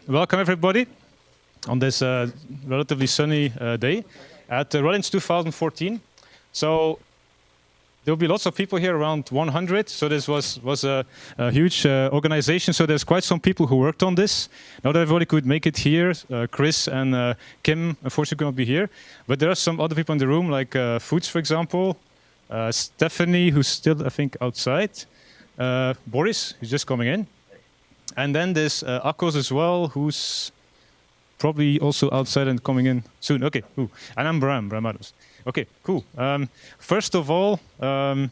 welcome everybody on this relatively sunny day at Releng 2014. So there will be lots of people here, around 100. So this was a huge organization. So there's quite some people who worked on this. Not everybody could make it here. Chris and Kim, unfortunately, could not be here. But there are some other people in the room, like Foods, for example. Stephanie, who's still, I think, outside. Boris, who's just coming in. And then there's Akos as well, who's probably also outside and coming in soon. Okay, cool. And I'm Bram Adams. Okay, cool. First of all, we're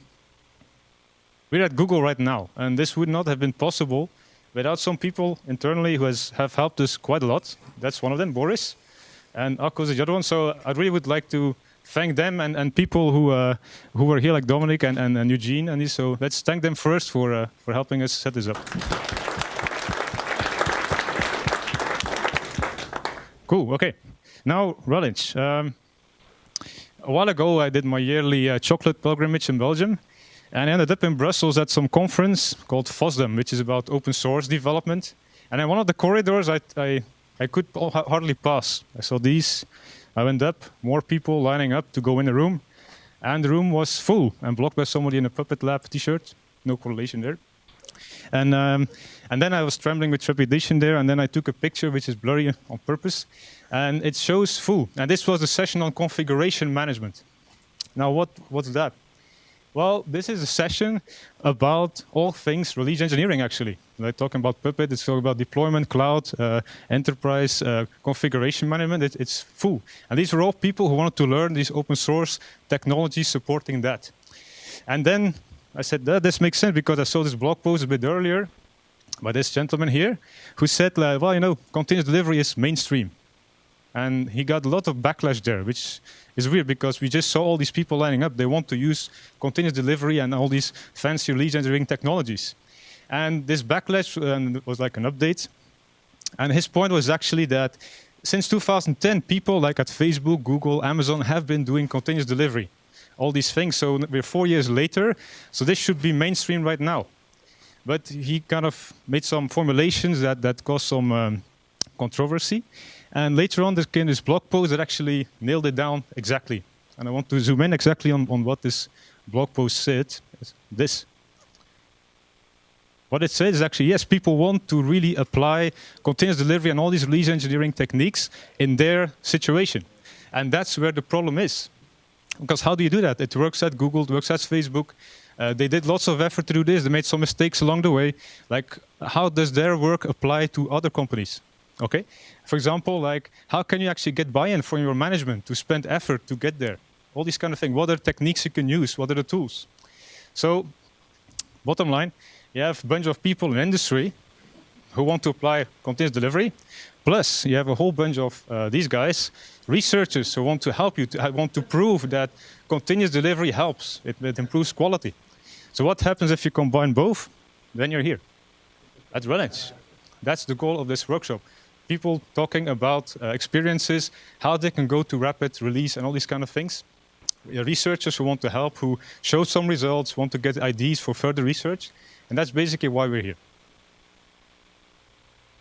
at Google right now, and this would not have been possible without some people internally who have helped us quite a lot. That's one of them, Boris, and Akko is the other one. So I really would like to thank them and people who were here, like Dominic and Eugene. And so let's thank them first for helping us set this up. Cool. Okay. Now Releng. A while ago, I did my yearly chocolate pilgrimage in Belgium, and I ended up in Brussels at some conference called FOSDEM, which is about open source development. And in one of the corridors, I could hardly pass. I saw these. I went up, more people lining up to go in the room, and the room was full and blocked by somebody in a Puppet Lab T-shirt. No correlation there. And then I was trembling with trepidation there, and then I took a picture, which is blurry on purpose, and it shows full. And this was a session on configuration management. Now, what's that? Well, this is a session about all things release engineering, actually. We're talking about Puppet, it's talking about deployment, cloud, enterprise, configuration management. It's full. And these were all people who wanted to learn these open source technologies supporting that. And then I said, this makes sense, because I saw this blog post a bit earlier by this gentleman here who said, well, you know, continuous delivery is mainstream. And he got a lot of backlash there, which is weird, because we just saw all these people lining up. They want to use continuous delivery and all these fancy release engineering technologies. And this backlash was like an update. And his point was actually that since 2010, people like at Facebook, Google, Amazon have been doing continuous delivery. All these things, so we're 4 years later, so this should be mainstream right now. But he kind of made some formulations that caused some controversy. And later on, there came this blog post that actually nailed it down exactly. And I want to zoom in exactly on what this blog post said. This. What it says is actually, yes, people want to really apply continuous delivery and all these release engineering techniques in their situation. And that's where the problem is. Because how do you do that? It works at Google, it works at Facebook. They did lots of effort to do this. They made some mistakes along the way. Like, how does their work apply to other companies? Okay. For example, like, how can you actually get buy-in from your management to spend effort to get there? All these kind of things. What are techniques you can use? What are the tools? So, bottom line, you have a bunch of people in industry who want to apply continuous delivery. Plus, you have a whole bunch of these guys, researchers who want to help you, want to prove that continuous delivery helps. It improves quality. So what happens if you combine both? Then you're here at Releng. That's the goal of this workshop. People talking about experiences, how they can go to rapid release and all these kind of things. Researchers who want to help, who show some results, want to get ideas for further research. And that's basically why we're here.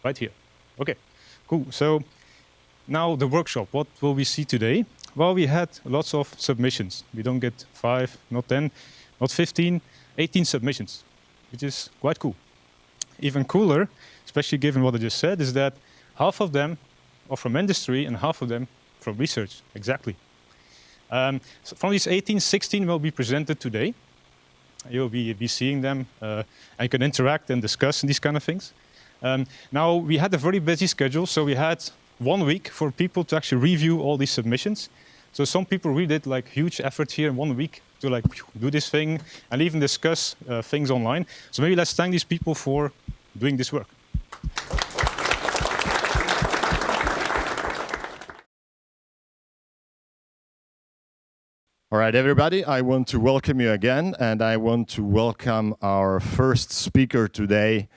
Right here. Okay, cool. So now the workshop, what will we see today? Well, we had lots of submissions. We don't get 5, not 10, not 15, 18 submissions, which is quite cool. Even cooler, especially given what I just said, is that half of them are from industry and half of them from research, exactly. So from these 18, 16 will be presented today. You'll be seeing them, and you can interact and discuss and these kind of things. Now, we had a very busy schedule, so we had 1 week for people to actually review all these submissions. So some people really did like huge effort here in 1 week to like do this thing and even discuss things online. So maybe let's thank these people for doing this work. All right, everybody, I want to welcome you again, and I want to welcome our first speaker today,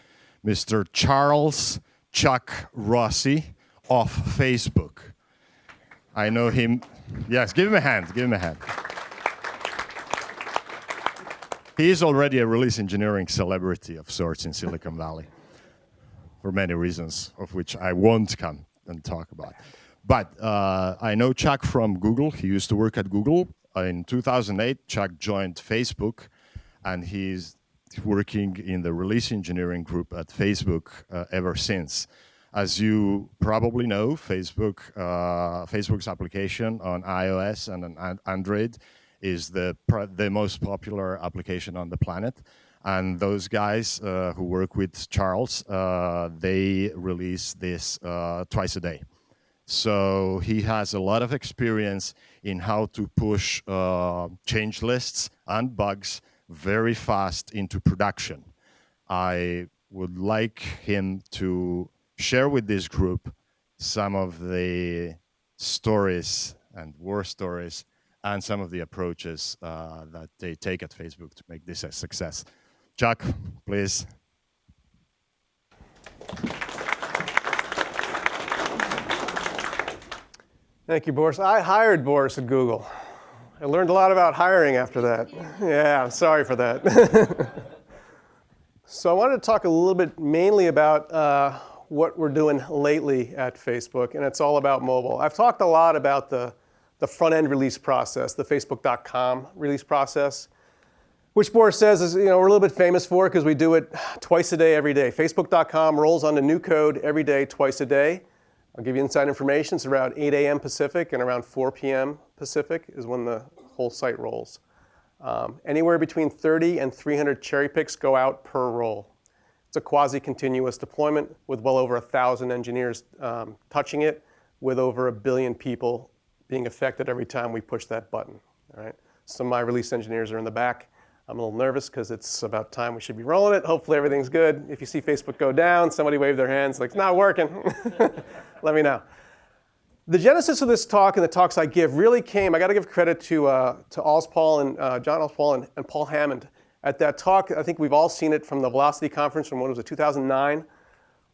Mr. Charles Chuck Rossi of Facebook. I know him. Yes, give him a hand. Give him a hand. He is already a release engineering celebrity of sorts in Silicon Valley. for many reasons, of which I won't come and talk about. But I know Chuck from Google. He used to work at Google. In 2008, Chuck joined Facebook, and he's working in the release engineering group at Facebook ever since. As you probably know, Facebook's application on iOS and on Android is the most popular application on the planet. And those guys who work with Charles, they release this twice a day. So he has a lot of experience in how to push change lists and bugs very fast into production. I would like him to share with this group some of the stories and war stories and some of the approaches that they take at Facebook to make this a success. Chuck, please. Thank you, Boris. I hired Boris at Google. I learned a lot about hiring after that. Yeah, I'm sorry for that. So I wanted to talk a little bit mainly about what we're doing lately at Facebook, and it's all about mobile. I've talked a lot about the front-end release process, the Facebook.com release process, which Boris says is, we're a little bit famous for because we do it twice a day, every day. Facebook.com rolls onto new code every day, twice a day. I'll give you inside information. It's around 8 a.m. Pacific and around 4 p.m. Pacific is when the whole site rolls. Anywhere between 30 and 300 cherry picks go out per roll. It's a quasi-continuous deployment with well over 1,000 engineers touching it, with over 1 billion people being affected every time we push that button. All right? Some of my release engineers are in the back. I'm a little nervous because it's about time we should be rolling it. Hopefully everything's good. If you see Facebook go down, somebody wave their hands like, it's not working. Let me know. The genesis of this talk and the talks I give really came, I got to give credit to Paul and John Allspaul and Paul Hammond. At that talk, I think we've all seen it from the Velocity Conference from, 2009,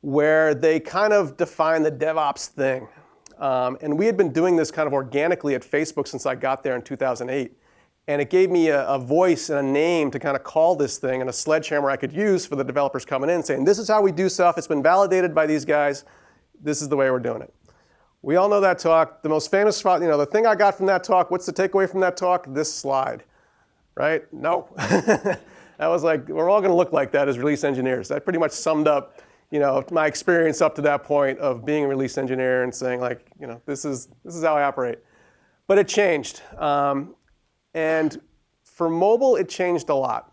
where they kind of defined the DevOps thing. And we had been doing this kind of organically at Facebook since I got there in 2008. And it gave me a voice and a name to kind of call this thing and a sledgehammer I could use for the developers coming in, saying, this is how we do stuff. It's been validated by these guys. This is the way we're doing it. We all know that talk. The most famous spot, the thing I got from that talk, what's the takeaway from that talk? This slide, right? No. That was like, we're all going to look like that as release engineers. That pretty much summed up, my experience up to that point of being a release engineer and saying, like, this is how I operate. But it changed. And for mobile, it changed a lot.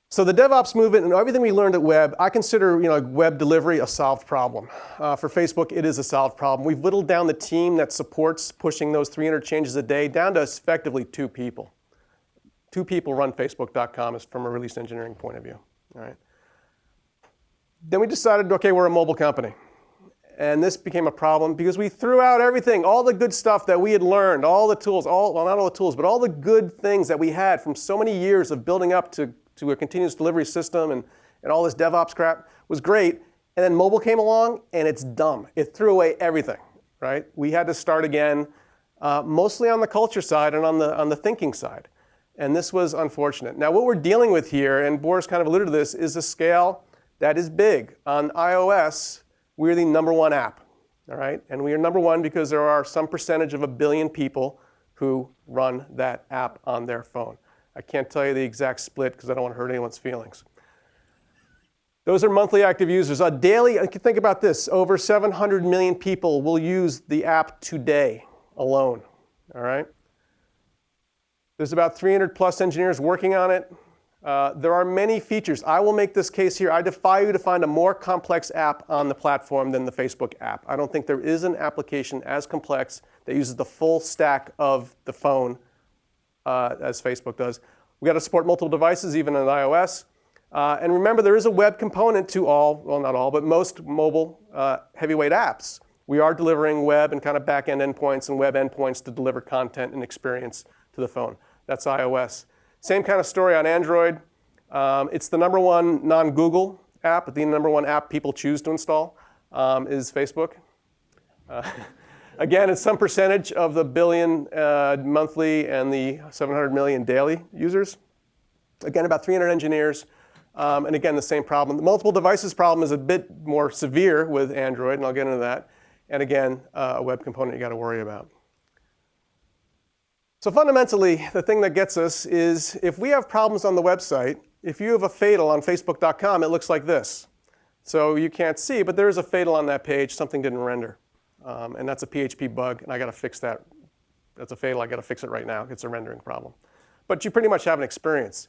So the DevOps movement and everything we learned at web, I consider web delivery a solved problem. For Facebook, it is a solved problem. We've whittled down the team that supports pushing those 300 changes a day down to effectively 2 people. 2 people run Facebook.com from a release engineering point of view. All right. Then we decided, okay, we're a mobile company. And this became a problem because we threw out everything, all the good stuff that we had learned, all the tools, well, not all the tools, but all the good things that we had from so many years of building up to a continuous delivery system and all this DevOps crap was great. And then mobile came along, and it's dumb. It threw away everything, right? We had to start again, mostly on the culture side and on the thinking side. And this was unfortunate. Now, what we're dealing with here, and Boris kind of alluded to this, is a scale that is big. On iOS, we're the #1 app, all right? And we are #1 because there are some percentage of 1 billion people who run that app on their phone. I can't tell you the exact split because I don't want to hurt anyone's feelings. Those are monthly active users. Daily, think about this, over 700 million people will use the app today alone, all right? There's about 300 plus engineers working on it. There are many features. I will make this case here. I defy you to find a more complex app on the platform than the Facebook app. I don't think there is an application as complex that uses the full stack of the phone as Facebook does. We got to support multiple devices, even on iOS. And remember, there is a web component to all, well, not all, but most mobile heavyweight apps. We are delivering web and kind of back-end endpoints and web endpoints to deliver content and experience to the phone. That's iOS. Same kind of story on Android. It's the #1 non-Google app, but the #1 app people choose to install is Facebook. Again, it's some percentage of the 1 billion monthly and the 700 million daily users. Again, about 300 engineers. And again, the same problem. The multiple devices problem is a bit more severe with Android, and I'll get into that. And again, a web component you got to worry about. So fundamentally, the thing that gets us is if we have problems on the website, if you have a fatal on Facebook.com, it looks like this. So you can't see, but there is a fatal on that page. Something didn't render. And that's a PHP bug, and I got to fix that. That's a fatal. I got to fix it right now. It's a rendering problem. But you pretty much have an experience.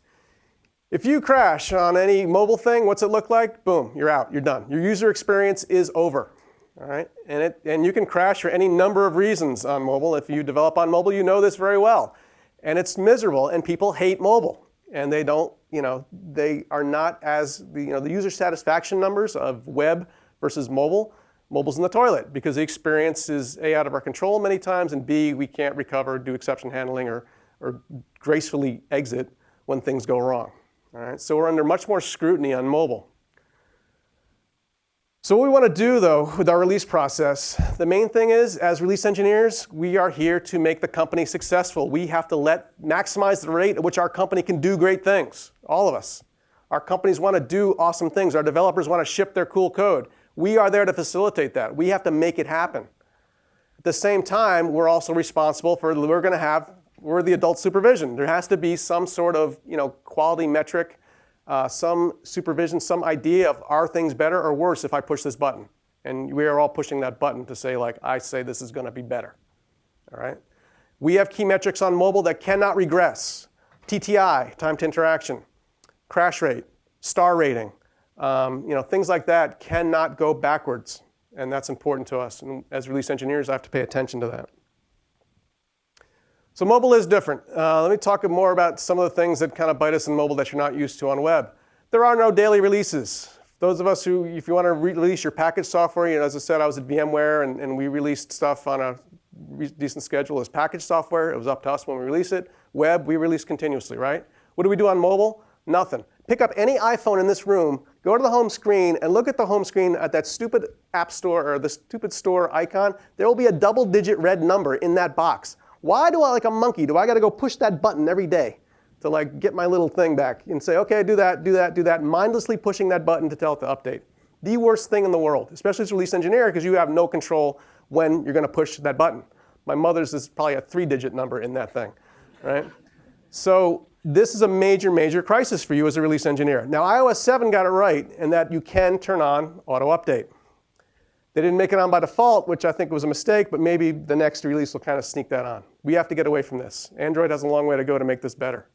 If you crash on any mobile thing, what's it look like? Boom, you're out. You're done. Your user experience is over. All right? And you can crash for any number of reasons on mobile. If you develop on mobile, you know this very well. And it's miserable, and people hate mobile. And they don't, they are not as, the user satisfaction numbers of web versus mobile. Mobile's in the toilet because the experience is A, out of our control many times, and B, we can't recover, do exception handling, or gracefully exit when things go wrong. All right? So we're under much more scrutiny on mobile. So what we want to do, though, with our release process, the main thing is, as release engineers, we are here to make the company successful. We have to maximize the rate at which our company can do great things, all of us. Our companies want to do awesome things. Our developers want to ship their cool code. We are there to facilitate that. We have to make it happen. At the same time, we're also responsible for, we're the adult supervision. There has to be some sort of quality metric, some supervision, some idea of are things better or worse if I push this button. And we are all pushing that button to say, like, I say this is going to be better. All right? We have key metrics on mobile that cannot regress. TTI, time to interaction, crash rate, star rating. Things like that cannot go backwards, and that's important to us. And as release engineers, I have to pay attention to that. So mobile is different. Let me talk more about some of the things that kind of bite us in mobile that you're not used to on web. There are no daily releases. Those of us who, if you want to release your package software, as I said, I was at VMware, and we released stuff on a decent schedule as package software. It was up to us when we release it. Web, we release continuously, right? What do we do on mobile? Nothing. Pick up any iPhone in this room, go to the home screen, and look at the home screen at that stupid app store or the stupid store icon. There will be a double-digit red number in that box. Why do I, like a monkey, do I got to go push that button every day to get my little thing back and say, okay, do that, do that, do that, mindlessly pushing that button to tell it to update? The worst thing in the world, especially as a release engineer, because you have no control when you're going to push that button. My mother's is probably a 3-digit number in that thing, right? So this is a major, major crisis for you as a release engineer. Now, iOS 7 got it right in that you can turn on auto update. They didn't make it on by default, which I think was a mistake, but maybe the next release will kind of sneak that on. We have to get away from this. Android has a long way to go to make this better.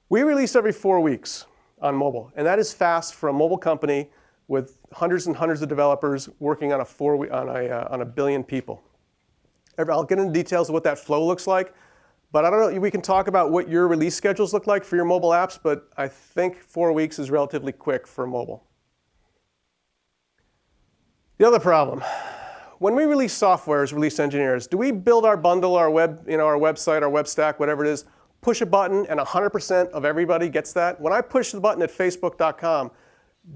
We release every 4 weeks on mobile, and that is fast for a mobile company with hundreds and hundreds of developers working on a billion people. I'll get into details of what that flow looks like, but I don't know, we can talk about what your release schedules look like for your mobile apps, but I think 4 weeks is relatively quick for mobile. The other problem, when we release software as release engineers, do we build our bundle, our web, our website, our web stack, whatever it is, push a button and 100% of everybody gets that? When I push the button at Facebook.com,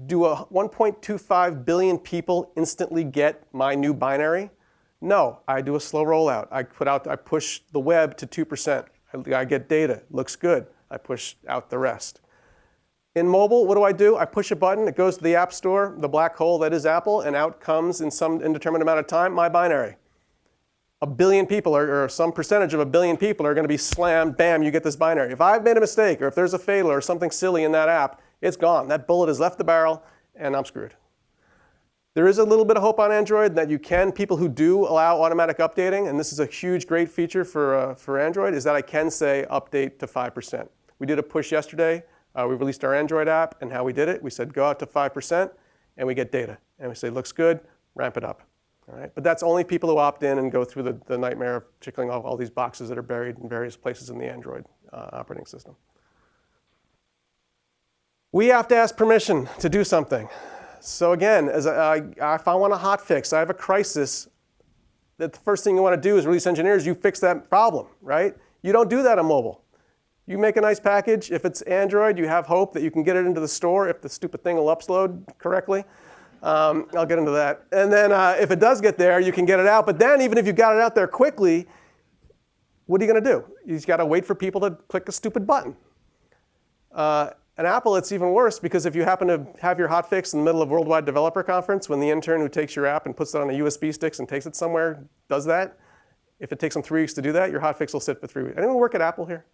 do 1.25 billion people instantly get my new binary? No, I do a slow rollout. I push the web to 2%. I get data, looks good. I push out the rest. In mobile, what do? I push a button, it goes to the App Store, the black hole that is Apple, and out comes in some indeterminate amount of time my binary. A billion people, or some percentage of a billion people are going to be slammed, bam, you get this binary. If I've made a mistake, or if there's a fatal or something silly in that app, it's gone. That bullet has left the barrel, and I'm screwed. There is a little bit of hope on Android that you can, people who do allow automatic updating, and this is a huge, great feature for Android, is that I can say update to 5%. We did a push yesterday. We released our Android app, and how we did it, we said go out to 5%, and we get data. And we say, looks good, ramp it up. All right? But that's only people who opt in and go through the nightmare of tickling off all these boxes that are buried in various places in the Android operating system. We have to ask permission to do something. So again, if I want a hotfix, I have a crisis, the first thing you want to do as release engineers, you fix that problem, right? You don't do that on mobile. You make a nice package. If it's Android, you have hope that you can get it into the store if the stupid thing will upload correctly. I'll get into that. And then if it does get there, you can get it out. But then even if you got it out there quickly, what are you going to do? You've got to wait for people to click a stupid button. At Apple, it's even worse because if you happen to have your hotfix in the middle of Worldwide Developer Conference, when the intern who takes your app and puts it on a USB stick and takes it somewhere does that, if it takes them 3 weeks to do that, your hotfix will sit for 3 weeks. Anyone work at Apple here?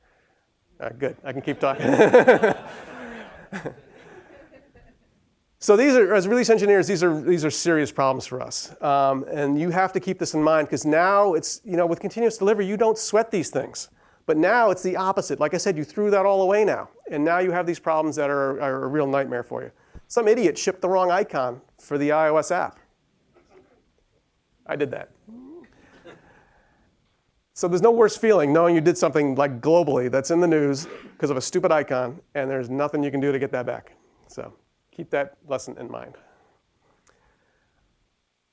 Good. I can keep talking. So these are, as release engineers, these are serious problems for us. And you have to keep this in mind because now it's, with continuous delivery, you don't sweat these things. But now it's the opposite. Like I said, you threw that all away now. And now you have these problems that are a real nightmare for you. Some idiot shipped the wrong icon for the iOS app. I did that. So there's no worse feeling knowing you did something like globally that's in the news because of a stupid icon, and there's nothing you can do to get that back. So keep that lesson in mind.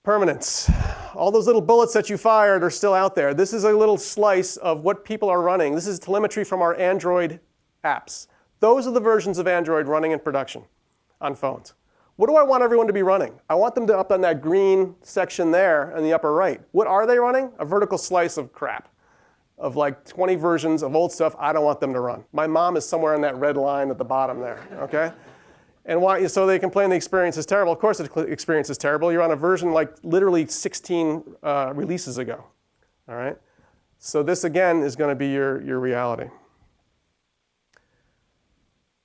Permanence. All those little bullets that you fired are still out there. This is a little slice of what people are running. This is telemetry from our Android apps. Those are the versions of Android running in production on phones. What do I want everyone to be running? I want them to up on that green section there in the upper right. What are they running? A vertical slice of crap. Of like 20 versions of old stuff I don't want them to run. My mom is somewhere on that red line at the bottom there, okay? And why? So they complain the experience is terrible. Of course the experience is terrible. You're on a version like literally 16 releases ago, all right? So this, again, is going to be your reality.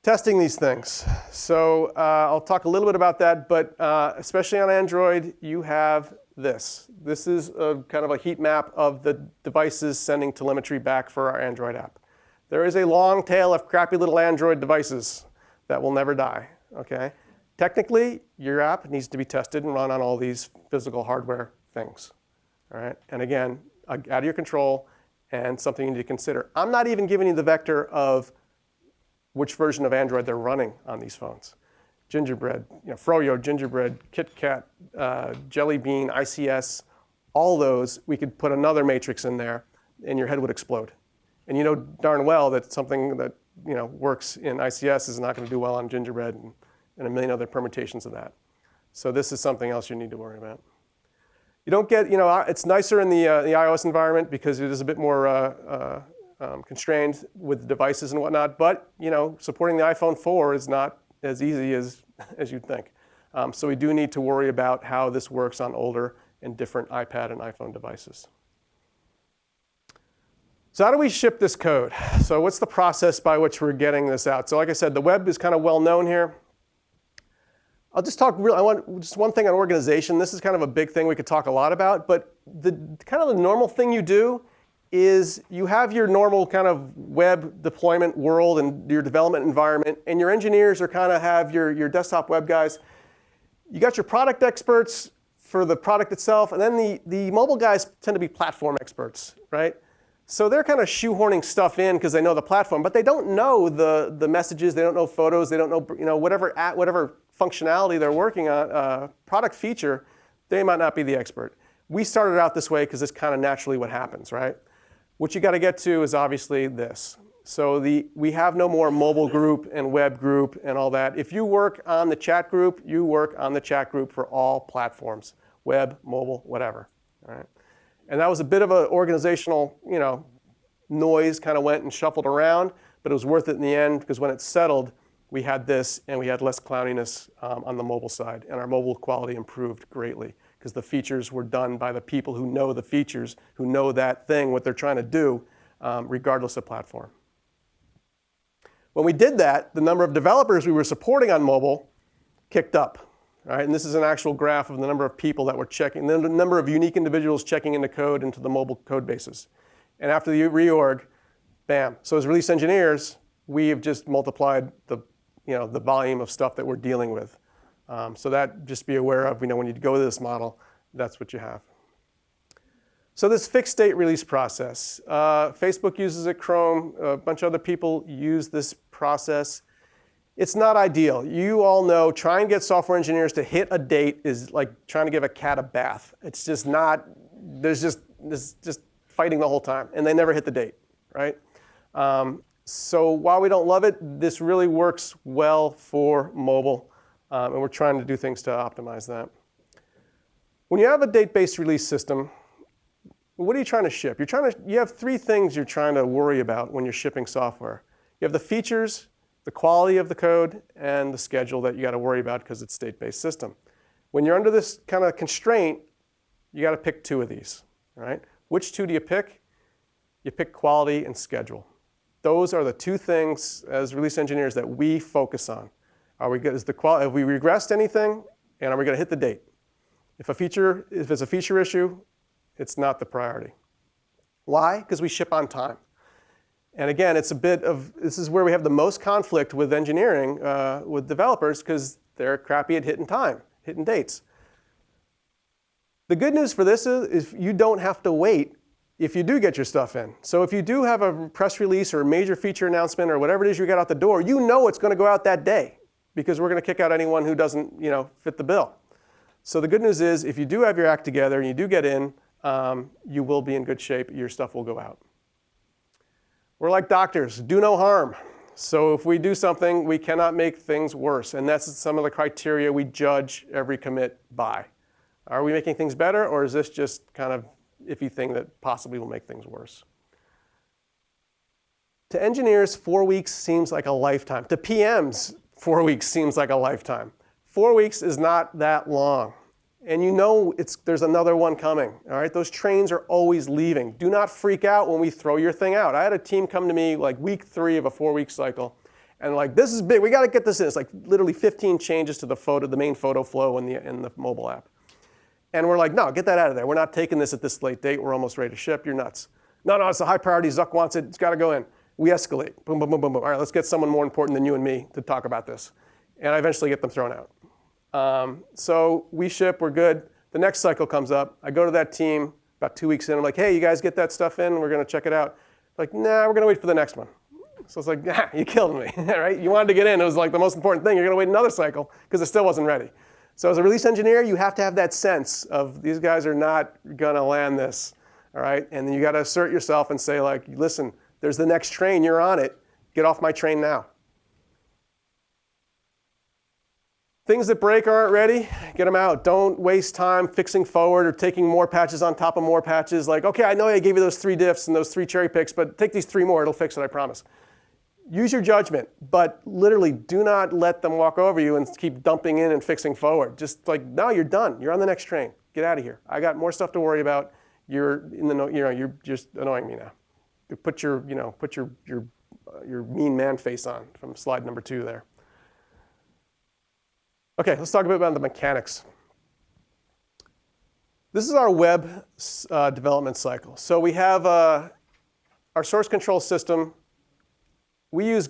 Testing these things. So I'll talk a little bit about that, but especially on Android, you have this. This is kind of a heat map of the devices sending telemetry back for our Android app. There is a long tail of crappy little Android devices that will never die, okay? Technically, your app needs to be tested and run on all these physical hardware things, all right? And again, out of your control and something you need to consider. I'm not even giving you the vector of which version of Android they're running on these phones. Gingerbread, Froyo, Gingerbread, KitKat, Jelly Bean, ICS, all those, we could put another matrix in there and your head would explode. And you know darn well that something that works in ICS is not going to do well on Gingerbread and a million other permutations of that. So this is something else you need to worry about. You don't get, it's nicer in the iOS environment because it is a bit more constrained with devices and whatnot, but supporting the iPhone 4 is not as easy as you'd think. So we do need to worry about how this works on older and different iPad and iPhone devices. So how do we ship this code? So what's the process by which we're getting this out? So like I said, the web is kind of well known here. I'll just talk I want just one thing on organization. This is kind of a big thing we could talk a lot about, but the kind of the normal thing you do is you have your normal kind of web deployment world and your development environment, and your engineers are kind of have your desktop web guys. You got your product experts for the product itself, and then the mobile guys tend to be platform experts, right? So they're kind of shoehorning stuff in because they know the platform, but they don't know the messages, they don't know photos, they don't know whatever functionality they're working on, product feature, they might not be the expert. We started out this way because it's kind of naturally what happens, right? What you got to get to is obviously this. So we have no more mobile group and web group and all that. If you work on the chat group, you work on the chat group for all platforms, web, mobile, whatever, all right? And that was a bit of an organizational, noise kind of went and shuffled around, but it was worth it in the end because when it settled, we had this and we had less clowniness on the mobile side, and our mobile quality improved greatly because the features were done by the people who know the features, who know that thing, what they're trying to do, regardless of platform. When we did that, the number of developers we were supporting on mobile kicked up. Right, and this is an actual graph of the number of people that were checking, the number of unique individuals checking into code into the mobile code bases. And after the reorg, bam. So as release engineers, we have just multiplied the volume of stuff that we're dealing with. So that just be aware of, when you go to this model, that's what you have. So this fixed state release process, Facebook uses it, Chrome, a bunch of other people use this process. It's not ideal. You all know trying to get software engineers to hit a date is like trying to give a cat a bath. It's just not, there's just fighting the whole time, and they never hit the date, right? So while we don't love it, this really works well for mobile, and we're trying to do things to optimize that. When you have a date-based release system, Well, what are you trying to ship? You have three things you're trying to worry about when you're shipping software. You have the features, the quality of the code, and the schedule that you got to worry about because it's a state-based system. When you're under this kind of constraint, you got to pick two of these. Right? Which two do you pick? You pick quality and schedule. Those are the two things as release engineers that we focus on. Are we good? Have we regressed anything? And are we going to hit the date? If it's a feature issue, it's not the priority. Why? Because we ship on time. And again, this is where we have the most conflict with engineering, with developers, because they're crappy at hitting dates. The good news for this is you don't have to wait if you do get your stuff in. So if you do have a press release or a major feature announcement or whatever it is you got out the door, you know it's going to go out that day because we're going to kick out anyone who doesn't fit the bill. So the good news is if you do have your act together and you do get in, you will be in good shape. Your stuff will go out. We're like doctors, do no harm. So if we do something, we cannot make things worse. And that's some of the criteria we judge every commit by. Are we making things better, or is this just kind of iffy thing that possibly will make things worse? To engineers, 4 weeks seems like a lifetime. To PMs, 4 weeks seems like a lifetime. 4 weeks is not that long. And you know there's another one coming. All right? Those trains are always leaving. Do not freak out when we throw your thing out. I had a team come to me like week 3 of a 4-week cycle. And like, this is big. We got to get this in. It's like literally 15 changes to the main photo flow in the mobile app. And we're like, no, get that out of there. We're not taking this at this late date. We're almost ready to ship. You're nuts. No, it's a high priority. Zuck wants it. It's got to go in. We escalate. Boom, boom, boom, boom, boom. All right, let's get someone more important than you and me to talk about this. And I eventually get them thrown out. So we ship. We're good. The next cycle comes up. I go to that team about 2 weeks in. I'm like, hey, you guys get that stuff in? We're going to check it out. Like, nah, we're going to wait for the next one. So it's like, nah, you killed me. Right? You wanted to get in. It was like the most important thing. You're going to wait another cycle because it still wasn't ready. So as a release engineer, you have to have that sense of these guys are not going to land this, all right? And then you got to assert yourself and say, like, listen, there's the next train. You're on it. Get off my train now. Things that break aren't ready, get them out. Don't waste time fixing forward or taking more patches on top of more patches. Like, OK, I know I gave you those 3 diffs and those 3 cherry picks, but take these 3 more. It'll fix it, I promise. Use your judgment, but literally do not let them walk over you and keep dumping in and fixing forward. Just like, no, you're done. You're on the next train. Get out of here. I got more stuff to worry about. You're just annoying me now. Put your mean man face on from slide number 2 there. Okay, let's talk a bit about the mechanics. This is our web development cycle. So we have our source control system. We use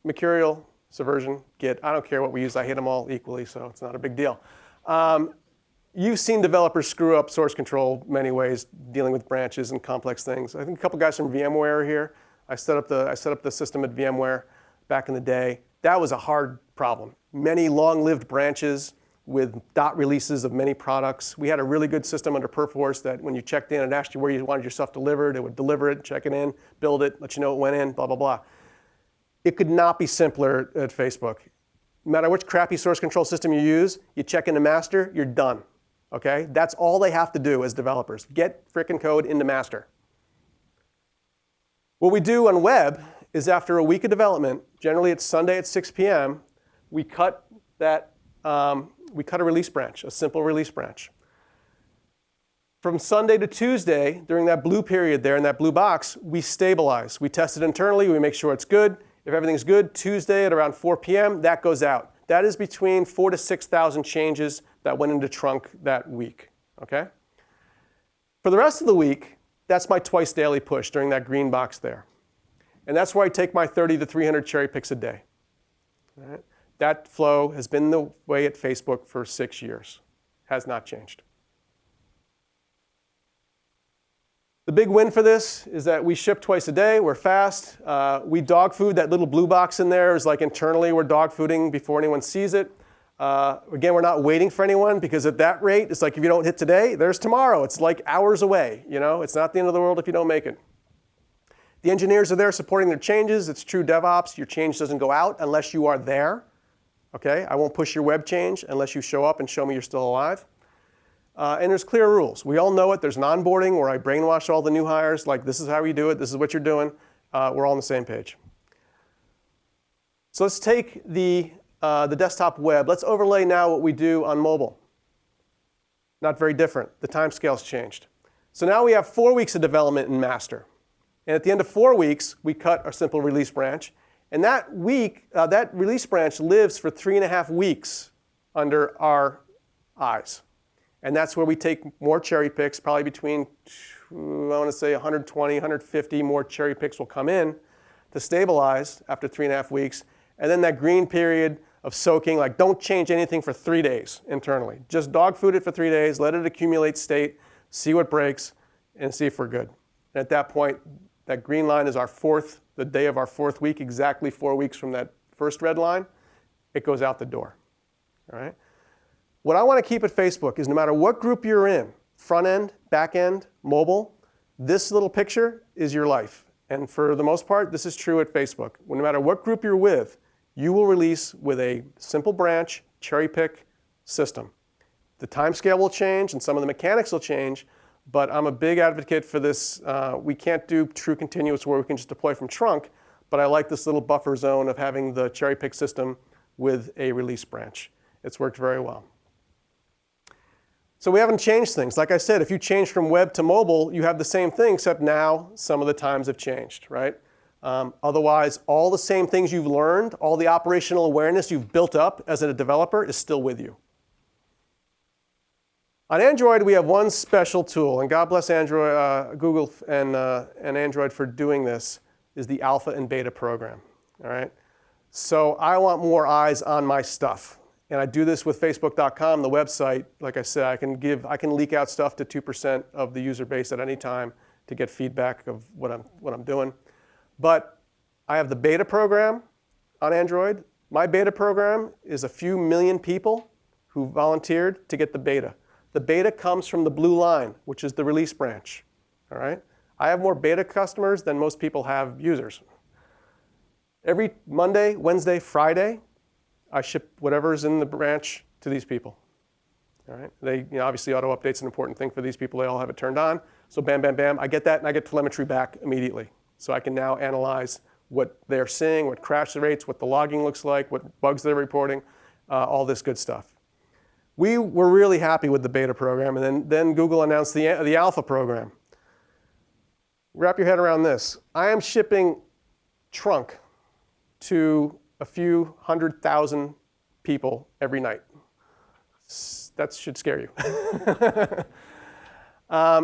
Mercurial, Subversion, Git. I don't care what we use. I hate them all equally, so it's not a big deal. You've seen developers screw up source control many ways, dealing with branches and complex things. I think a couple guys from VMware are here. I set up the system at VMware back in the day. That was a hard problem. Many long-lived branches with dot releases of many products. We had a really good system under Perforce that when you checked in, it asked you where you wanted your stuff delivered. It would deliver it, check it in, build it, let you know it went in, blah, blah, blah. It could not be simpler at Facebook. No matter which crappy source control system you use, you check into master, you're done. Okay? That's all they have to do as developers. Get frickin' code into master. What we do on web is after a week of development, generally it's Sunday at 6 p.m., we cut a release branch, a simple release branch. From Sunday to Tuesday, during that blue period there in that blue box, we stabilize. We test it internally. We make sure it's good. If everything's good, Tuesday at around 4 p.m., that goes out. That is between 4,000 to 6,000 changes that went into trunk that week. Okay? For the rest of the week, that's my twice daily push during that green box there. And that's where I take my 30 to 300 cherry picks a day. All right? That flow has been the way at Facebook for 6 years. Has not changed. The big win for this is that we ship twice a day. We're fast. We dog food. That little blue box in there is like internally we're dog fooding before anyone sees it. Again, we're not waiting for anyone because at that rate, it's like if you don't hit today, there's tomorrow. It's like hours away. You know, it's not the end of the world if you don't make it. The engineers are there supporting their changes. It's true DevOps. Your change doesn't go out unless you are there. Okay? I won't push your web change unless you show up and show me you're still alive. And there's clear rules. We all know it. There's an onboarding where I brainwash all the new hires, like this is how you do it, this is what you're doing. We're all on the same page. So let's take the desktop web. Let's overlay now what we do on mobile. Not very different. The timescale's changed. So now we have 4 weeks of development in master. And at the end of 4 weeks, we cut our simple release branch. And that release branch lives for 3.5 weeks under our eyes. And that's where we take more cherry picks, probably between, I want to say 120, 150 more cherry picks will come in to stabilize after 3.5 weeks. And then that green period of soaking, like don't change anything for 3 days internally. Just dog food it for 3 days, let it accumulate state, see what breaks, and see if we're good. And at that point, that green line is the day of our 4th week, exactly 4 weeks from that first red line. It goes out the door. All right? What I want to keep at Facebook is no matter what group you're in, front end, back end, mobile, this little picture is your life. And for the most part, this is true at Facebook. No matter what group you're with, you will release with a simple branch, cherry pick system. The timescale will change and some of the mechanics will change, but I'm a big advocate for this. We can't do true continuous where we can just deploy from trunk, but I like this little buffer zone of having the cherry pick system with a release branch. It's worked very well. So we haven't changed things. Like I said, if you change from web to mobile, you have the same thing, except now some of the times have changed, right? Otherwise, all the same things you've learned, all the operational awareness you've built up as a developer is still with you. On Android, we have one special tool, and God bless Android, Google and Android for doing this, is the alpha and beta program, all right? So I want more eyes on my stuff. And I do this with Facebook.com, the website. Like I said, I can leak out stuff to 2% of the user base at any time to get feedback of what I'm doing. But I have the beta program on Android. My beta program is a few million people who volunteered to get the beta. The beta comes from the blue line, which is the release branch. All right? I have more beta customers than most people have users. Every Monday, Wednesday, Friday, I ship whatever's in the branch to these people. All right? Obviously, auto update's an important thing for these people. They all have it turned on. So bam, bam, bam. I get that, and I get telemetry back immediately. So I can now analyze what they're seeing, what crash rates, what the logging looks like, what bugs they're reporting, all this good stuff. We were really happy with the beta program, and then Google announced the alpha program. Wrap your head around this. I am shipping trunk to a few 100,000 people every night. That should scare you.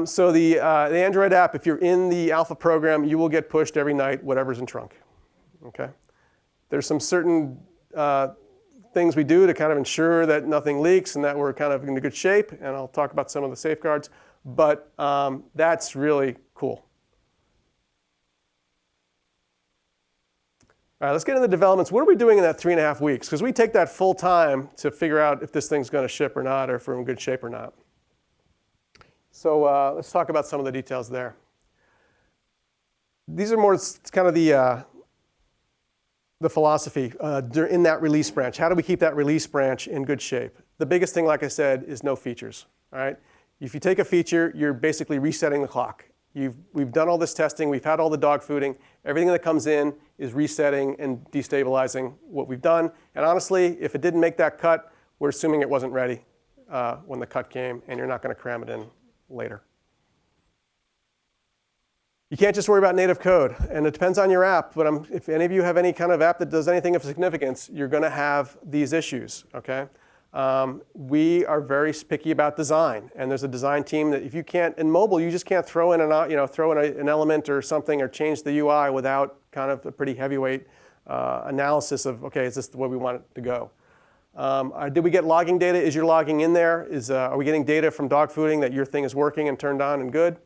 So the Android app, if you're in the alpha program, you will get pushed every night, whatever's in trunk. Okay? There's some certain things we do to kind of ensure that nothing leaks and that we're kind of in good shape, and I'll talk about some of the safeguards, but that's really cool. All right, let's get into the developments. What are we doing in that 3.5 weeks? Because we take that full time to figure out if this thing's going to ship or not, or if we're in good shape or not. So let's talk about some of the details there. These are more kind of the philosophy in that release branch. How do we keep that release branch in good shape? The biggest thing, like I said, is no features. All right? If you take a feature, you're basically resetting the clock. We've done all this testing. We've had all the dog fooding. Everything that comes in is resetting and destabilizing what we've done. And honestly, if it didn't make that cut, we're assuming it wasn't ready when the cut came, and you're not going to cram it in later. You can't just worry about native code, and it depends on your app, but if any of you have any kind of app that does anything of significance, you're going to have these issues, okay? We are very picky about design, and there's a design team that if you can't, in mobile, you just can't throw in an element or something or change the UI without kind of a pretty heavyweight analysis of, okay, is this the way we want it to go? Did we get logging data? Is your logging in there? Are we getting data from Dogfooding that your thing is working and turned on and good?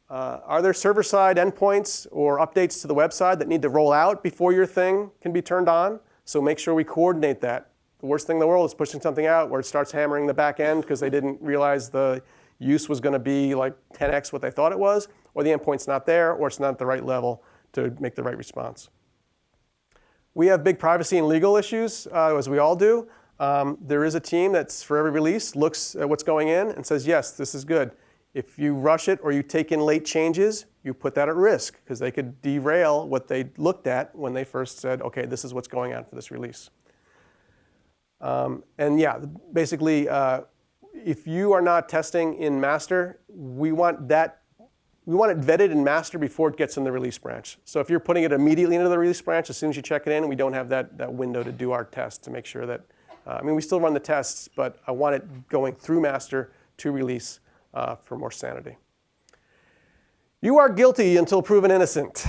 Are there server-side endpoints or updates to the website that need to roll out before your thing can be turned on? So make sure we coordinate that. The worst thing in the world is pushing something out where it starts hammering the back end because they didn't realize the use was going to be like 10x what they thought it was, or the endpoint's not there, or it's not at the right level to make the right response. We have big privacy and legal issues, as we all do. There is a team that's, for every release, looks at what's going in and says, yes, this is good. If you rush it or you take in late changes, you put that at risk, because they could derail what they looked at when they first said, OK, this is what's going on for this release. And yeah, basically, if you are not testing in master, we want it vetted in master before it gets in the release branch. So if you're putting it immediately into the release branch, as soon as you check it in, we don't have that window to do our test to make sure that, I mean, we still run the tests, but I want it going through master to release for more sanity. You are guilty until proven innocent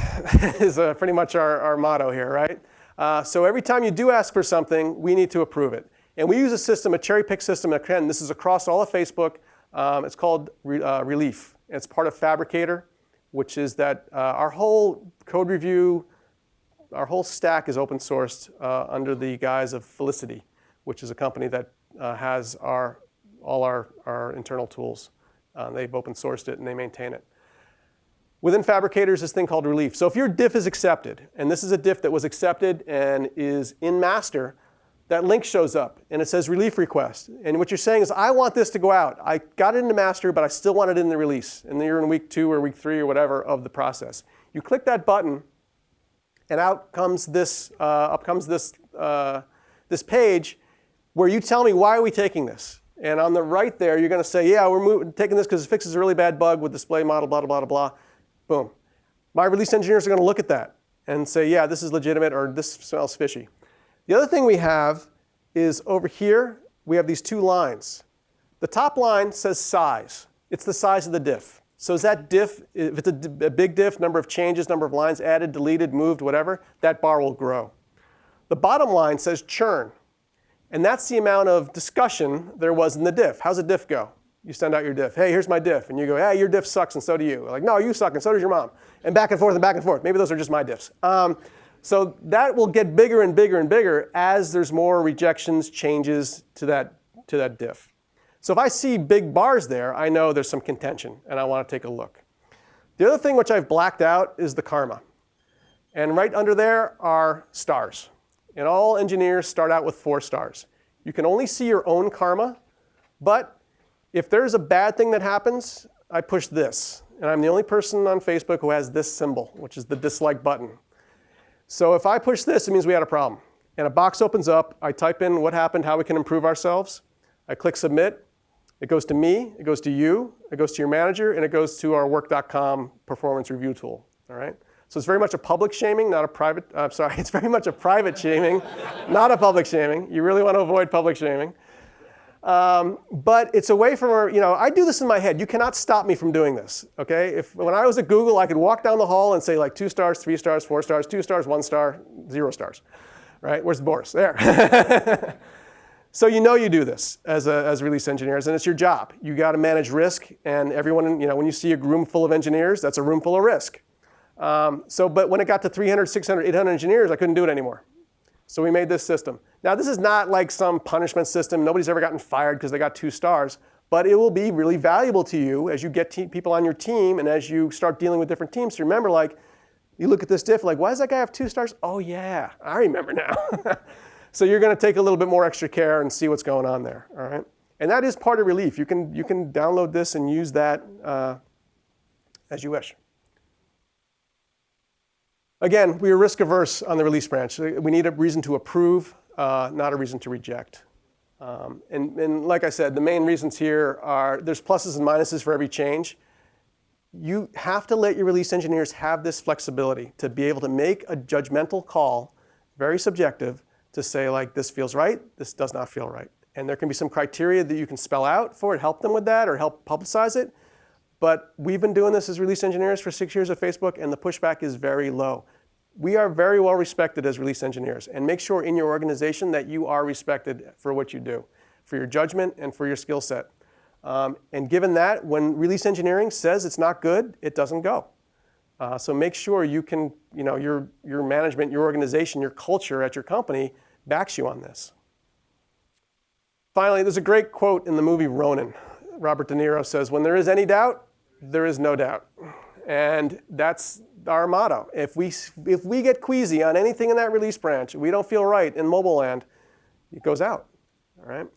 is pretty much our motto here, right? So every time you do ask for something, we need to approve it. And we use a system, a cherry pick system. Again, this is across all of Facebook. It's called Relief. It's part of Fabricator, which is that our whole code review, our whole stack is open sourced under the guise of Felicity, which is a company that has all our internal tools. They've open sourced it and they maintain it. Within Fabricator is this thing called Relief. So if your diff is accepted, and this is a diff that was accepted and is in master, that link shows up and it says Relief request. And what you're saying is, I want this to go out. I got it into master, but I still want it in the release. And then you're in week 2 or week 3 or whatever of the process. You click that button, and out comes this, this page where you tell me, why are we taking this? And on the right there, you're going to say, yeah, we're taking this because it fixes a really bad bug with display model, blah, blah, blah, blah. Boom. My release engineers are going to look at that and say, yeah, this is legitimate, or this smells fishy. The other thing we have is over here, we have these 2 lines. The top line says size. It's the size of the diff. So is that diff, if it's a big diff, number of changes, number of lines added, deleted, moved, whatever, that bar will grow. The bottom line says churn. And that's the amount of discussion there was in the diff. How's a diff go? You send out your diff. Hey, here's my diff. And you go, yeah, your diff sucks and so do you. Like, no, you suck and so does your mom. And back and forth and back and forth. Maybe those are just my diffs. So that will get bigger and bigger and bigger as there's more rejections, changes to that diff. So if I see big bars there, I know there's some contention and I want to take a look. The other thing which I've blacked out is the karma. And right under there are stars. And all engineers start out with 4 stars. You can only see your own karma, but if there's a bad thing that happens, I push this. And I'm the only person on Facebook who has this symbol, which is the dislike button. So if I push this, it means we had a problem. And a box opens up. I type in what happened, how we can improve ourselves. I click submit. It goes to me. It goes to you. It goes to your manager. And it goes to our work.com performance review tool. All right? So it's very much a public shaming, not a private. It's very much a private shaming, not a public shaming. You really want to avoid public shaming. But it's a way for, I do this in my head. You cannot stop me from doing this, okay? When I was at Google, I could walk down the hall and say like 2 stars, 3 stars, 4 stars, 2 stars, 1 star, 0 stars, right? Where's Boris? There. So you do this as release engineers, and it's your job. You got to manage risk, and everyone, when you see a room full of engineers, that's a room full of risk. But when it got to 300, 600, 800 engineers, I couldn't do it anymore. So we made this system. Now, this is not like some punishment system. Nobody's ever gotten fired because they got 2 stars. But it will be really valuable to you as you get people on your team and as you start dealing with different teams to remember, like, you look at this diff, like, why does that guy have 2 stars? Oh, yeah, I remember now. So you're going to take a little bit more extra care and see what's going on there, all right? And that is part of Relief. You can download this and use that as you wish. Again, we are risk averse on the release branch. We need a reason to approve, not a reason to reject. And like I said, the main reasons here are there's pluses and minuses for every change. You have to let your release engineers have this flexibility to be able to make a judgmental call, very subjective, to say, like, this feels right, this does not feel right. And there can be some criteria that you can spell out for it, help them with that, or help publicize it. But we've been doing this as release engineers for 6 years at Facebook, and the pushback is very low. We are very well respected as release engineers. And make sure in your organization that you are respected for what you do, for your judgment and for your skill set. And given that, when release engineering says it's not good, it doesn't go. So make sure you can, your management, your organization, your culture at your company backs you on this. Finally, there's a great quote in the movie Ronin. Robert De Niro says, when there is any doubt, there is no doubt. And that's our motto. If we get queasy on anything in that release branch, we don't feel right in mobile land, it goes out. all right?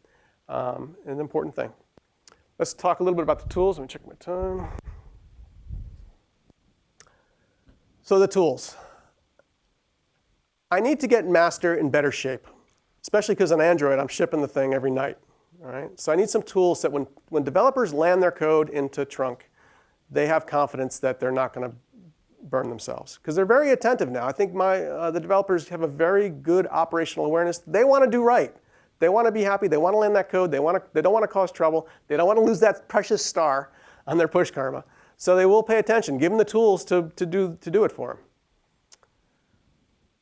An important thing. Let's talk a little bit about the tools. Let me check my time. So the tools. I need to get master in better shape, especially because on Android, I'm shipping the thing every night. All right? So I need some tools that when developers land their code into Trunk, they have confidence that they're not going to burn themselves. Because they're very attentive now. I think the developers have a very good operational awareness. They want to do right. They want to be happy. They want to land that code. They don't want to cause trouble. They don't want to lose that precious star on their push karma. So they will pay attention. Give them the tools to do it for them.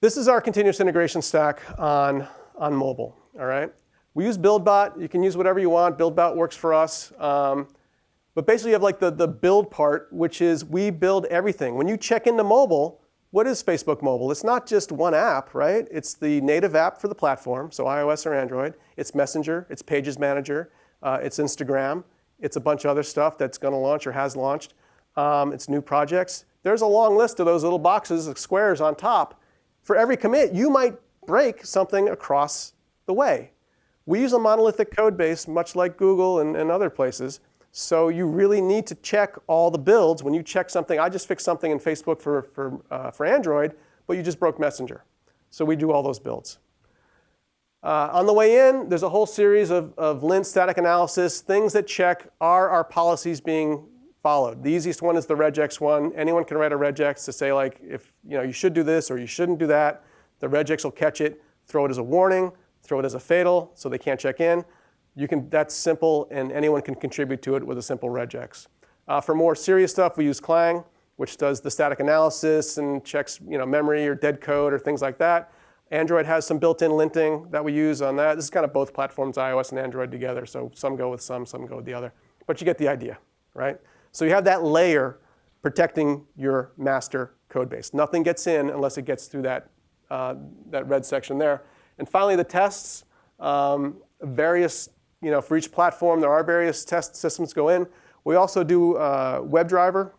This is our continuous integration stack on mobile. All right? We use BuildBot. You can use whatever you want. BuildBot works for us. But basically, you have like the build part, which is we build everything. When you check into mobile, what is Facebook Mobile? It's not just one app, right? It's the native app for the platform, so iOS or Android. It's Messenger. It's Pages Manager. It's Instagram. It's a bunch of other stuff that's going to launch or has launched. It's new projects. There's a long list of those little boxes, squares on top. For every commit, you might break something across the way. We use a monolithic code base, much like Google and other places. So you really need to check all the builds. When you check something, I just fixed something in Facebook for Android, but you just broke Messenger. So we do all those builds. On the way in, there's a whole series of lint static analysis, things that check are our policies being followed. The easiest one is the regex one. Anyone can write a regex to say, like, if you should do this or you shouldn't do that. The regex will catch it, throw it as a warning, throw it as a fatal, so they can't check in. That's simple, and anyone can contribute to it with a simple regex. For more serious stuff, we use Clang, which does the static analysis and checks memory or dead code or things like that. Android has some built-in linting that we use on that. This is kind of both platforms, iOS and Android together, so some go with some go with the other. But you get the idea, right? So you have that layer protecting your master code base. Nothing gets in unless it gets through that red section there. And finally, the tests. Various, for each platform, there are various test systems go in. We also do WebDriver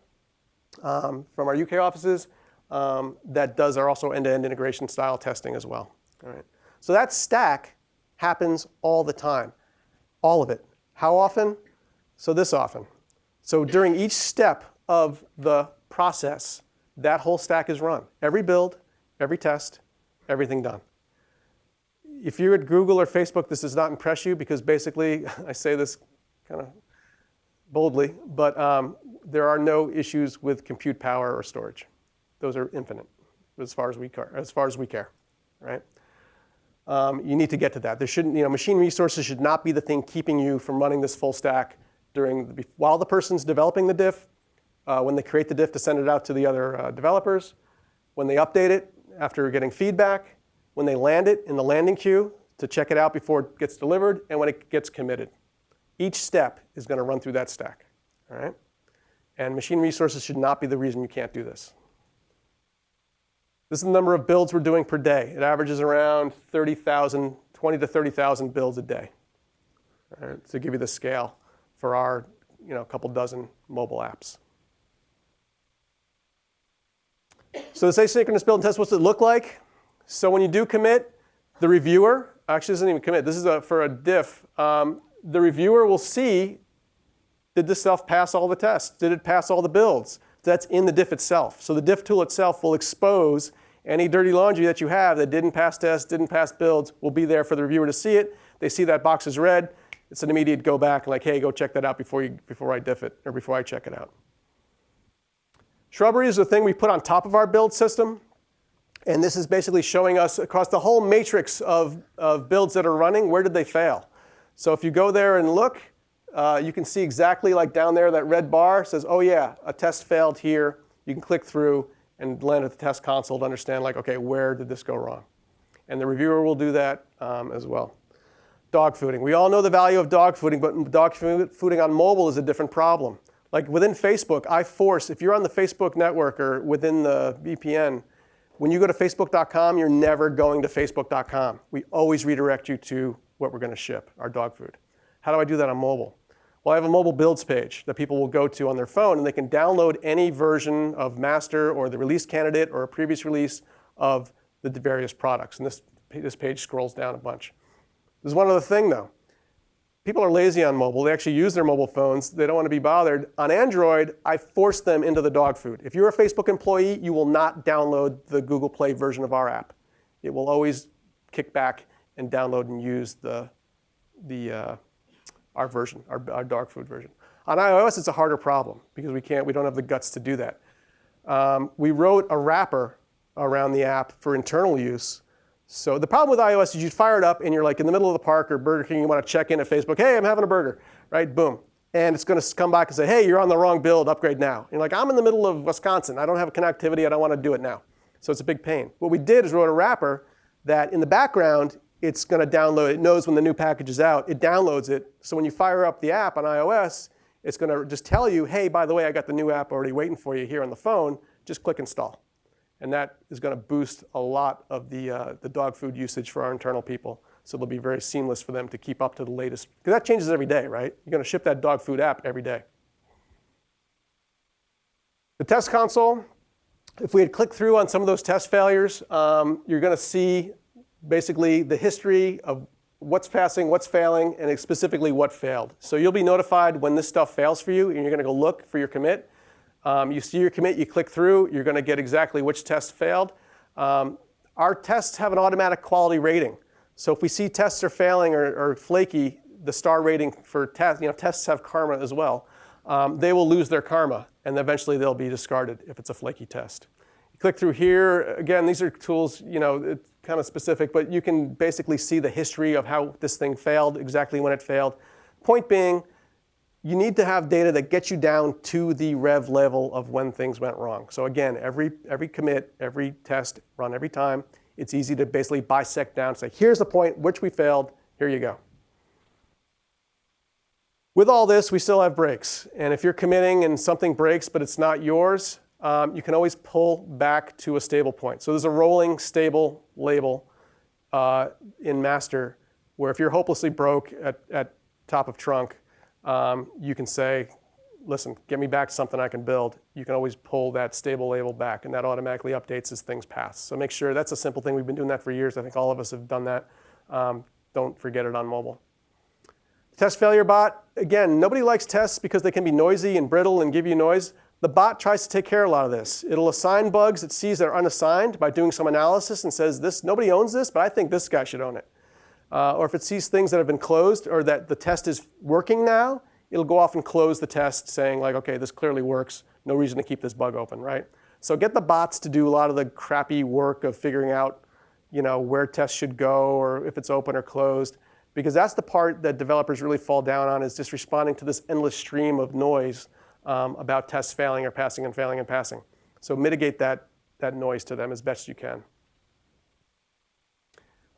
from our UK offices that does our also end-to-end integration style testing as well. All right. So that stack happens all the time, all of it. How often? So this often. So during each step of the process, that whole stack is run. Every build, every test, everything done. If you're at Google or Facebook, this does not impress you because basically, I say this kind of boldly, but there are no issues with compute power or storage. Those are infinite as far as we care, right? You need to get to that. There shouldn't, machine resources should not be the thing keeping you from running this full stack while the person's developing the diff, when they create the diff to send it out to the other developers, when they update it after getting feedback, when they land it in the landing queue to check it out before it gets delivered, and when it gets committed. Each step is going to run through that stack, all right? And machine resources should not be the reason you can't do this. This is the number of builds we're doing per day. It averages around 20 to 30,000 builds a day, all right, to give you the scale for our couple dozen mobile apps. So this asynchronous build and test, what's it look like? So when you do commit, the reviewer, actually doesn't even commit, this is for a diff. The reviewer will see, did this stuff pass all the tests? Did it pass all the builds? That's in the diff itself. So the diff tool itself will expose any dirty laundry that you have that didn't pass tests, didn't pass builds, will be there for the reviewer to see it. They see that box is red. It's an immediate go back, like, hey, go check that out before I diff it, or before I check it out. Shrubbery is the thing we put on top of our build system. And this is basically showing us across the whole matrix of builds that are running, where did they fail? So if you go there and look, you can see exactly like down there, that red bar says, oh yeah, a test failed here. You can click through and land at the test console to understand, like, okay, where did this go wrong? And the reviewer will do that as well. Dogfooding. We all know the value of dogfooding, but dogfooding on mobile is a different problem. Like within Facebook, if you're on the Facebook network or within the VPN, when you go to facebook.com, you're never going to facebook.com. We always redirect you to what we're going to ship, our dog food. How do I do that on mobile? Well, I have a mobile builds page that people will go to on their phone, and they can download any version of master or the release candidate or a previous release of the various products. And this page scrolls down a bunch. There's one other thing, though. People are lazy on mobile. They actually use their mobile phones. They don't want to be bothered. On Android, I force them into the dog food. If you're a Facebook employee, you will not download the Google Play version of our app. It will always kick back and download and use our version, our dog food version. On iOS, it's a harder problem because we don't have the guts to do that. We wrote a wrapper around the app for internal use. So the problem with iOS is you fire it up and you're like in the middle of the park or Burger King, you want to check in at Facebook, hey, I'm having a burger, right? Boom. And it's going to come back and say, hey, you're on the wrong build, upgrade now. And you're like, I'm in the middle of Wisconsin. I don't have connectivity. I don't want to do it now. So it's a big pain. What we did is wrote a wrapper that in the background, it's going to download. It knows when the new package is out. It downloads it. So when you fire up the app on iOS, it's going to just tell you, hey, by the way, I got the new app already waiting for you here on the phone. Just click install. And that is going to boost a lot of the dog food usage for our internal people. So it'll be very seamless for them to keep up to the latest. Because that changes every day, right? You're going to ship that dog food app every day. The test console, if we had clicked through on some of those test failures, you're going to see basically the history of what's passing, what's failing, and specifically what failed. So you'll be notified when this stuff fails for you, and you're going to go look for your commit. You see your commit, you click through, you're going to get exactly which test failed. Our tests have an automatic quality rating. So if we see tests are failing or flaky, the star rating for tests, tests have karma as well. They will lose their karma, and eventually they'll be discarded if it's a flaky test. You click through here. Again, these are tools, it's kind of specific, but you can basically see the history of how this thing failed, exactly when it failed. Point being, you need to have data that gets you down to the rev level of when things went wrong. So again, every commit, every test, run every time. It's easy to basically bisect down, say, here's the point which we failed, here you go. With all this, we still have breaks. And if you're committing and something breaks but it's not yours, you can always pull back to a stable point. So there's a rolling stable label in master where if you're hopelessly broke at top of trunk, you can say, listen, get me back to something I can build. You can always pull that stable label back, and that automatically updates as things pass. So make sure, that's a simple thing. We've been doing that for years. I think all of us have done that. Don't forget it on mobile. Test failure bot, again, nobody likes tests because they can be noisy and brittle and give you noise. The bot tries to take care of a lot of this. It'll assign bugs it sees that are unassigned by doing some analysis and says, nobody owns this, but I think this guy should own it. Or if it sees things that have been closed or that the test is working now, it'll go off and close the test saying like, okay, this clearly works. No reason to keep this bug open, right? So get the bots to do a lot of the crappy work of figuring out where tests should go or if it's open or closed. Because that's the part that developers really fall down on, is just responding to this endless stream of noise about tests failing or passing and failing and passing. So mitigate that noise to them as best you can.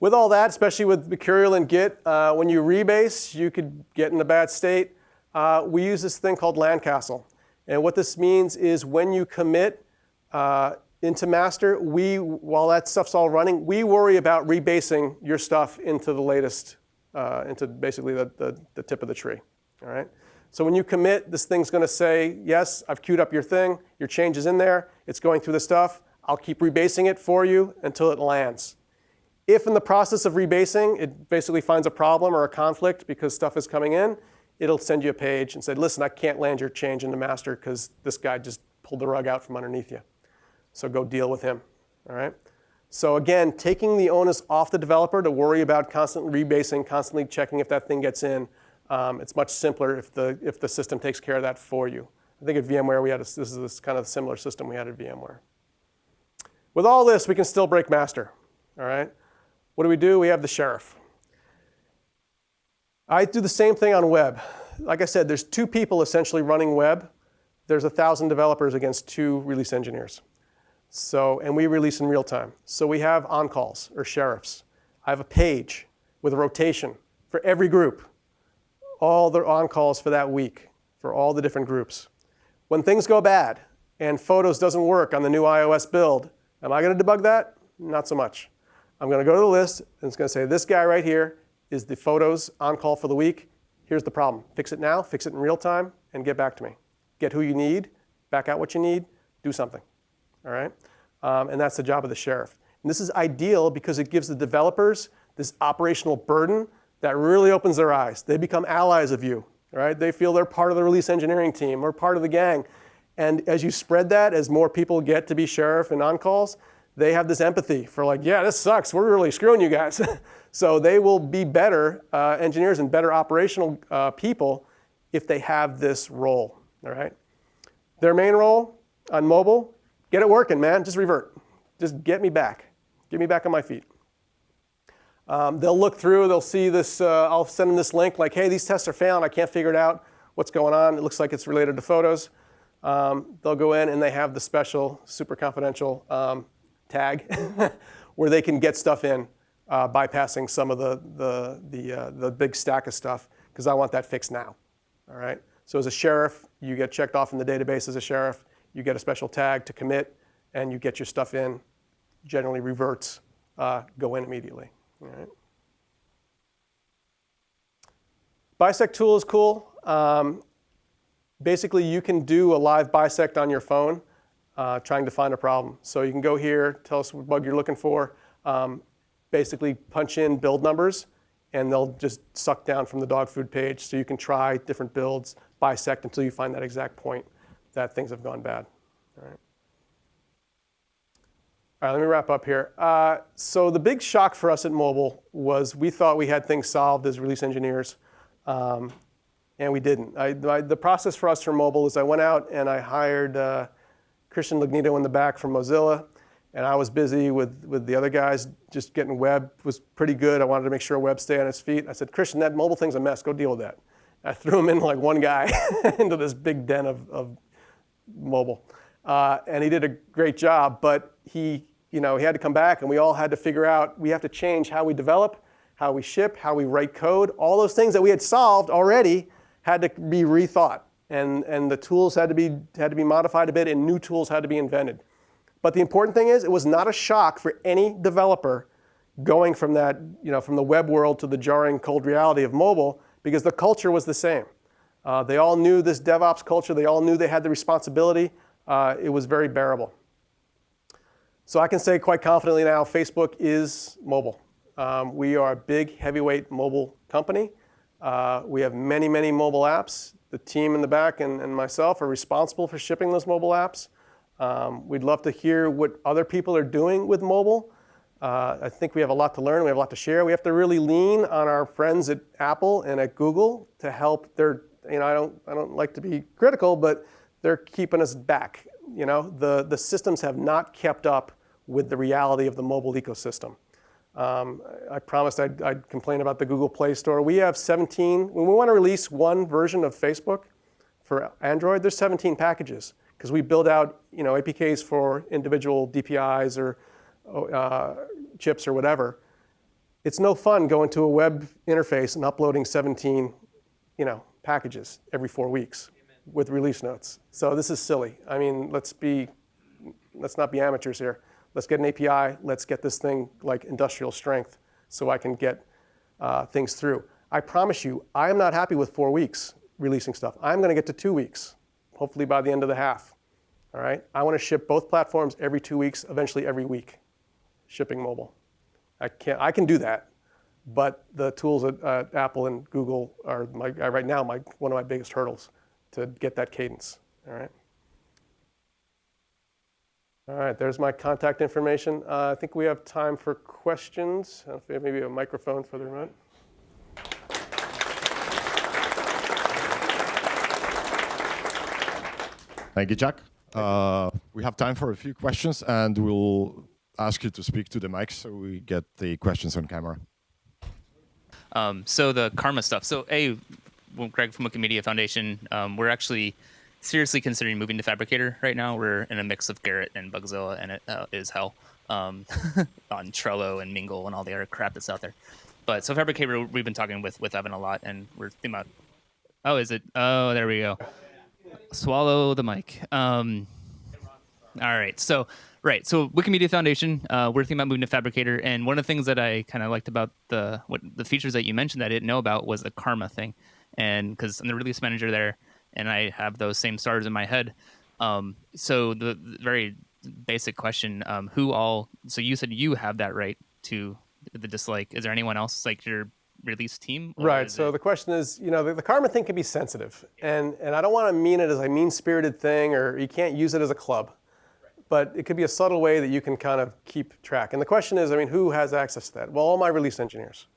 With all that, especially with Mercurial and Git, when you rebase, you could get in a bad state. We use this thing called Landcastle. And what this means is when you commit into master, while that stuff's all running, we worry about rebasing your stuff into the latest, into basically the tip of the tree. All right? So when you commit, this thing's going to say, yes, I've queued up your thing. Your change is in there. It's going through the stuff. I'll keep rebasing it for you until it lands. If in the process of rebasing, it basically finds a problem or a conflict because stuff is coming in, it'll send you a page and say, listen, I can't land your change into master because this guy just pulled the rug out from underneath you. So go deal with him. All right? So again, taking the onus off the developer to worry about constantly rebasing, constantly checking if that thing gets in. It's much simpler if the system takes care of that for you. I think at VMware, this is this kind of similar system we had at VMware. With all this, we can still break master. All right? What do? We have the sheriff. I do the same thing on web. Like I said, there's 2 people essentially running web. There's 1,000 developers against 2 release engineers. And we release in real time. So we have on-calls or sheriffs. I have a page with a rotation for every group. All the on-calls for that week for all the different groups. When things go bad and Photos doesn't work on the new iOS build, am I going to debug that? Not so much. I'm going to go to the list, and it's going to say, this guy right here is the Photos on-call for the week. Here's the problem. Fix it now, fix it in real time, and get back to me. Get who you need, back out what you need, do something. All right? And that's the job of the sheriff. And this is ideal because it gives the developers this operational burden That really opens their eyes. They become allies of you, right? They feel they're part of the release engineering team or part of the gang. And as you spread that, as more people get to be sheriff and on-calls, they have this empathy for like, yeah, this sucks. We're really screwing you guys. So they will be better engineers and better operational people if they have this role, all right? Their main role on mobile, get it working, man. Just revert. Just get me back. Get me back on my feet. They'll look through, they'll see this, I'll send them this link like, hey, these tests are failing, I can't figure it out. What's going on? It looks like it's related to photos. They'll go in and they have the special, super confidential tag where they can get stuff in, bypassing some of the big stack of stuff, because I want that fixed now. All right? So as a sheriff, you get checked off in the database as a sheriff, you get a special tag to commit, and you get your stuff in, generally reverts, go in immediately. All right. Bisect tool is cool. Basically, you can do a live bisect on your phone trying to find a problem. So you can go here, tell us what bug you're looking for, basically punch in build numbers, and they'll just suck down from the dog food page. So you can try different builds, bisect until you find that exact point that things have gone bad. All right. All right, let me wrap up here. So the big shock for us at mobile was we thought we had things solved as release engineers, and we didn't. The process for us for mobile is I went out and I hired Christian Lignito in the back from Mozilla, and I was busy with the other guys just getting web was pretty good. I wanted to make sure web stayed on its feet. I said, Christian, that mobile thing's a mess. Go deal with that. I threw him in like one guy into this big den of mobile, and he did a great job. But he had to come back, and we all had to figure out we have to change how we develop, how we ship, how we write code. All those things that we had solved already had to be rethought, and the tools had to be modified a bit, and new tools had to be invented. But the important thing is, it was not a shock for any developer going from that, from the web world to the jarring cold reality of mobile, because the culture was the same. They all knew this DevOps culture. They all knew they had the responsibility. It was very bearable. So I can say quite confidently now, Facebook is mobile. We are a big, heavyweight mobile company. We have many, many mobile apps. The team in the back and myself are responsible for shipping those mobile apps. We'd love to hear what other people are doing with mobile. I think we have a lot to learn. We have a lot to share. We have to really lean on our friends at Apple and at Google to help their, I don't like to be critical, but they're keeping us back. The systems have not kept up with the reality of the mobile ecosystem. I promised I'd complain about the Google Play Store. We have 17. When we want to release one version of Facebook for Android, there's 17 packages because we build out APKs for individual DPIs or chips or whatever. It's no fun going to a web interface and uploading 17 packages every 4 weeks with release notes. So this is silly. I mean, let's not be amateurs here. Let's get an API. Let's get this thing like industrial strength so I can get things through. I promise you, I am not happy with 4 weeks releasing stuff. I'm going to get to 2 weeks, hopefully by the end of the half. All right? I want to ship both platforms every 2 weeks, eventually every week, shipping mobile. I can do that, but the tools at Apple and Google are right now one of my biggest hurdles to get that cadence. All right. All right, there's my contact information. I think we have time for questions. I don't know if we have maybe a microphone for the remote. Thank you, Jack. We have time for a few questions, and we'll ask you to speak to the mic so we get the questions on camera. So the karma stuff. So Greg from Wikimedia Foundation, we're actually seriously considering moving to Fabricator right now. We're in a mix of Garrett and Bugzilla, and it is hell on Trello and Mingle and all the other crap that's out there. But so Fabricator, we've been talking with Evan a lot, and we're thinking about, oh, there we go. Swallow the mic. All right, so Wikimedia Foundation, we're thinking about moving to Fabricator, and one of the things that I kind of liked about the features that you mentioned that I didn't know about was the karma thing, and because I'm the release manager there, and I have those same stars in my head. So the very basic question, so you said you have that right to the dislike. Is there anyone else, like release team? Or Right. is So it- the question is, the karma thing can be sensitive, and I don't want to mean it as a mean-spirited thing, or you can't use it as a club, but it could be a subtle way that you can kind of keep track. And the question is, who has access to that? Well, all my release engineers.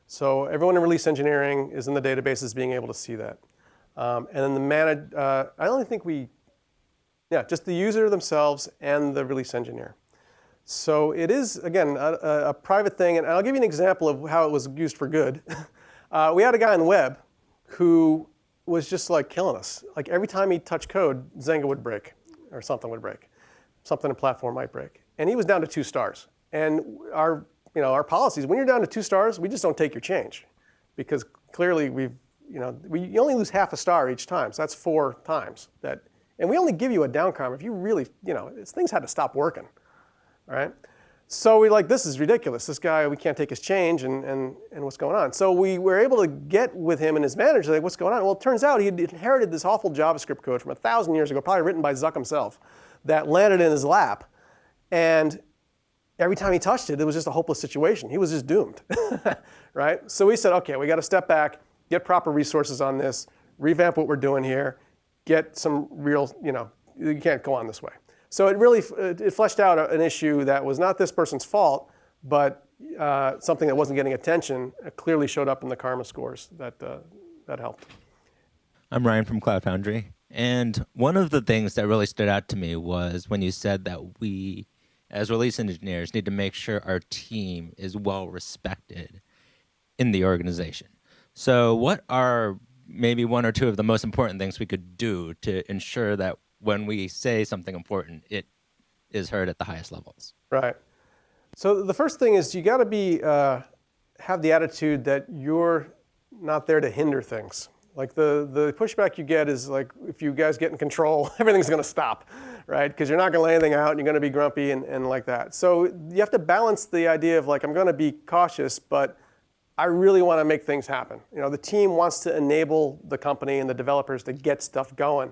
So everyone in release engineering is in the databases being able to see that. And then I only think just the user themselves and the release engineer. So it is, again, a private thing. And I'll give you an example of how it was used for good. We had a guy on the web who was just like killing us. Like every time he touched code, Zynga would break or something would break. Something in platform might break. And he was down to 2 stars. And our policies, when you're down to 2 stars, we just don't take your change. Because clearly you only lose half a star each time. So that's 4 times that. And we only give you a down karma if you really, things had to stop working. All right? So we this is ridiculous. This guy, we can't take his change and what's going on. So we were able to get with him and his manager, like, what's going on? Well, it turns out he had inherited this awful JavaScript code from 1,000 years ago, probably written by Zuck himself, that landed in his lap. And every time he touched it, it was just a hopeless situation. He was just doomed, right? So we said, okay, we got to step back, get proper resources on this, revamp what we're doing here, get some real, you can't go on this way. So it really it fleshed out an issue that was not this person's fault, but something that wasn't getting attention. It clearly showed up in the karma scores that helped. I'm Ryan from Cloud Foundry. And one of the things that really stood out to me was when you said that we, as release engineers, need to make sure our team is well respected in the organization. So what are maybe 1 or 2 of the most important things we could do to ensure that when we say something important, it is heard at the highest levels? Right. So the first thing is you got to have the attitude that you're not there to hinder things. Like the pushback you get is like, if you guys get in control, everything's going to stop, right? Because you're not going to lay anything out and you're going to be grumpy and like that. So you have to balance the idea of like, I'm going to be cautious, but I really want to make things happen. The team wants to enable the company and the developers to get stuff going.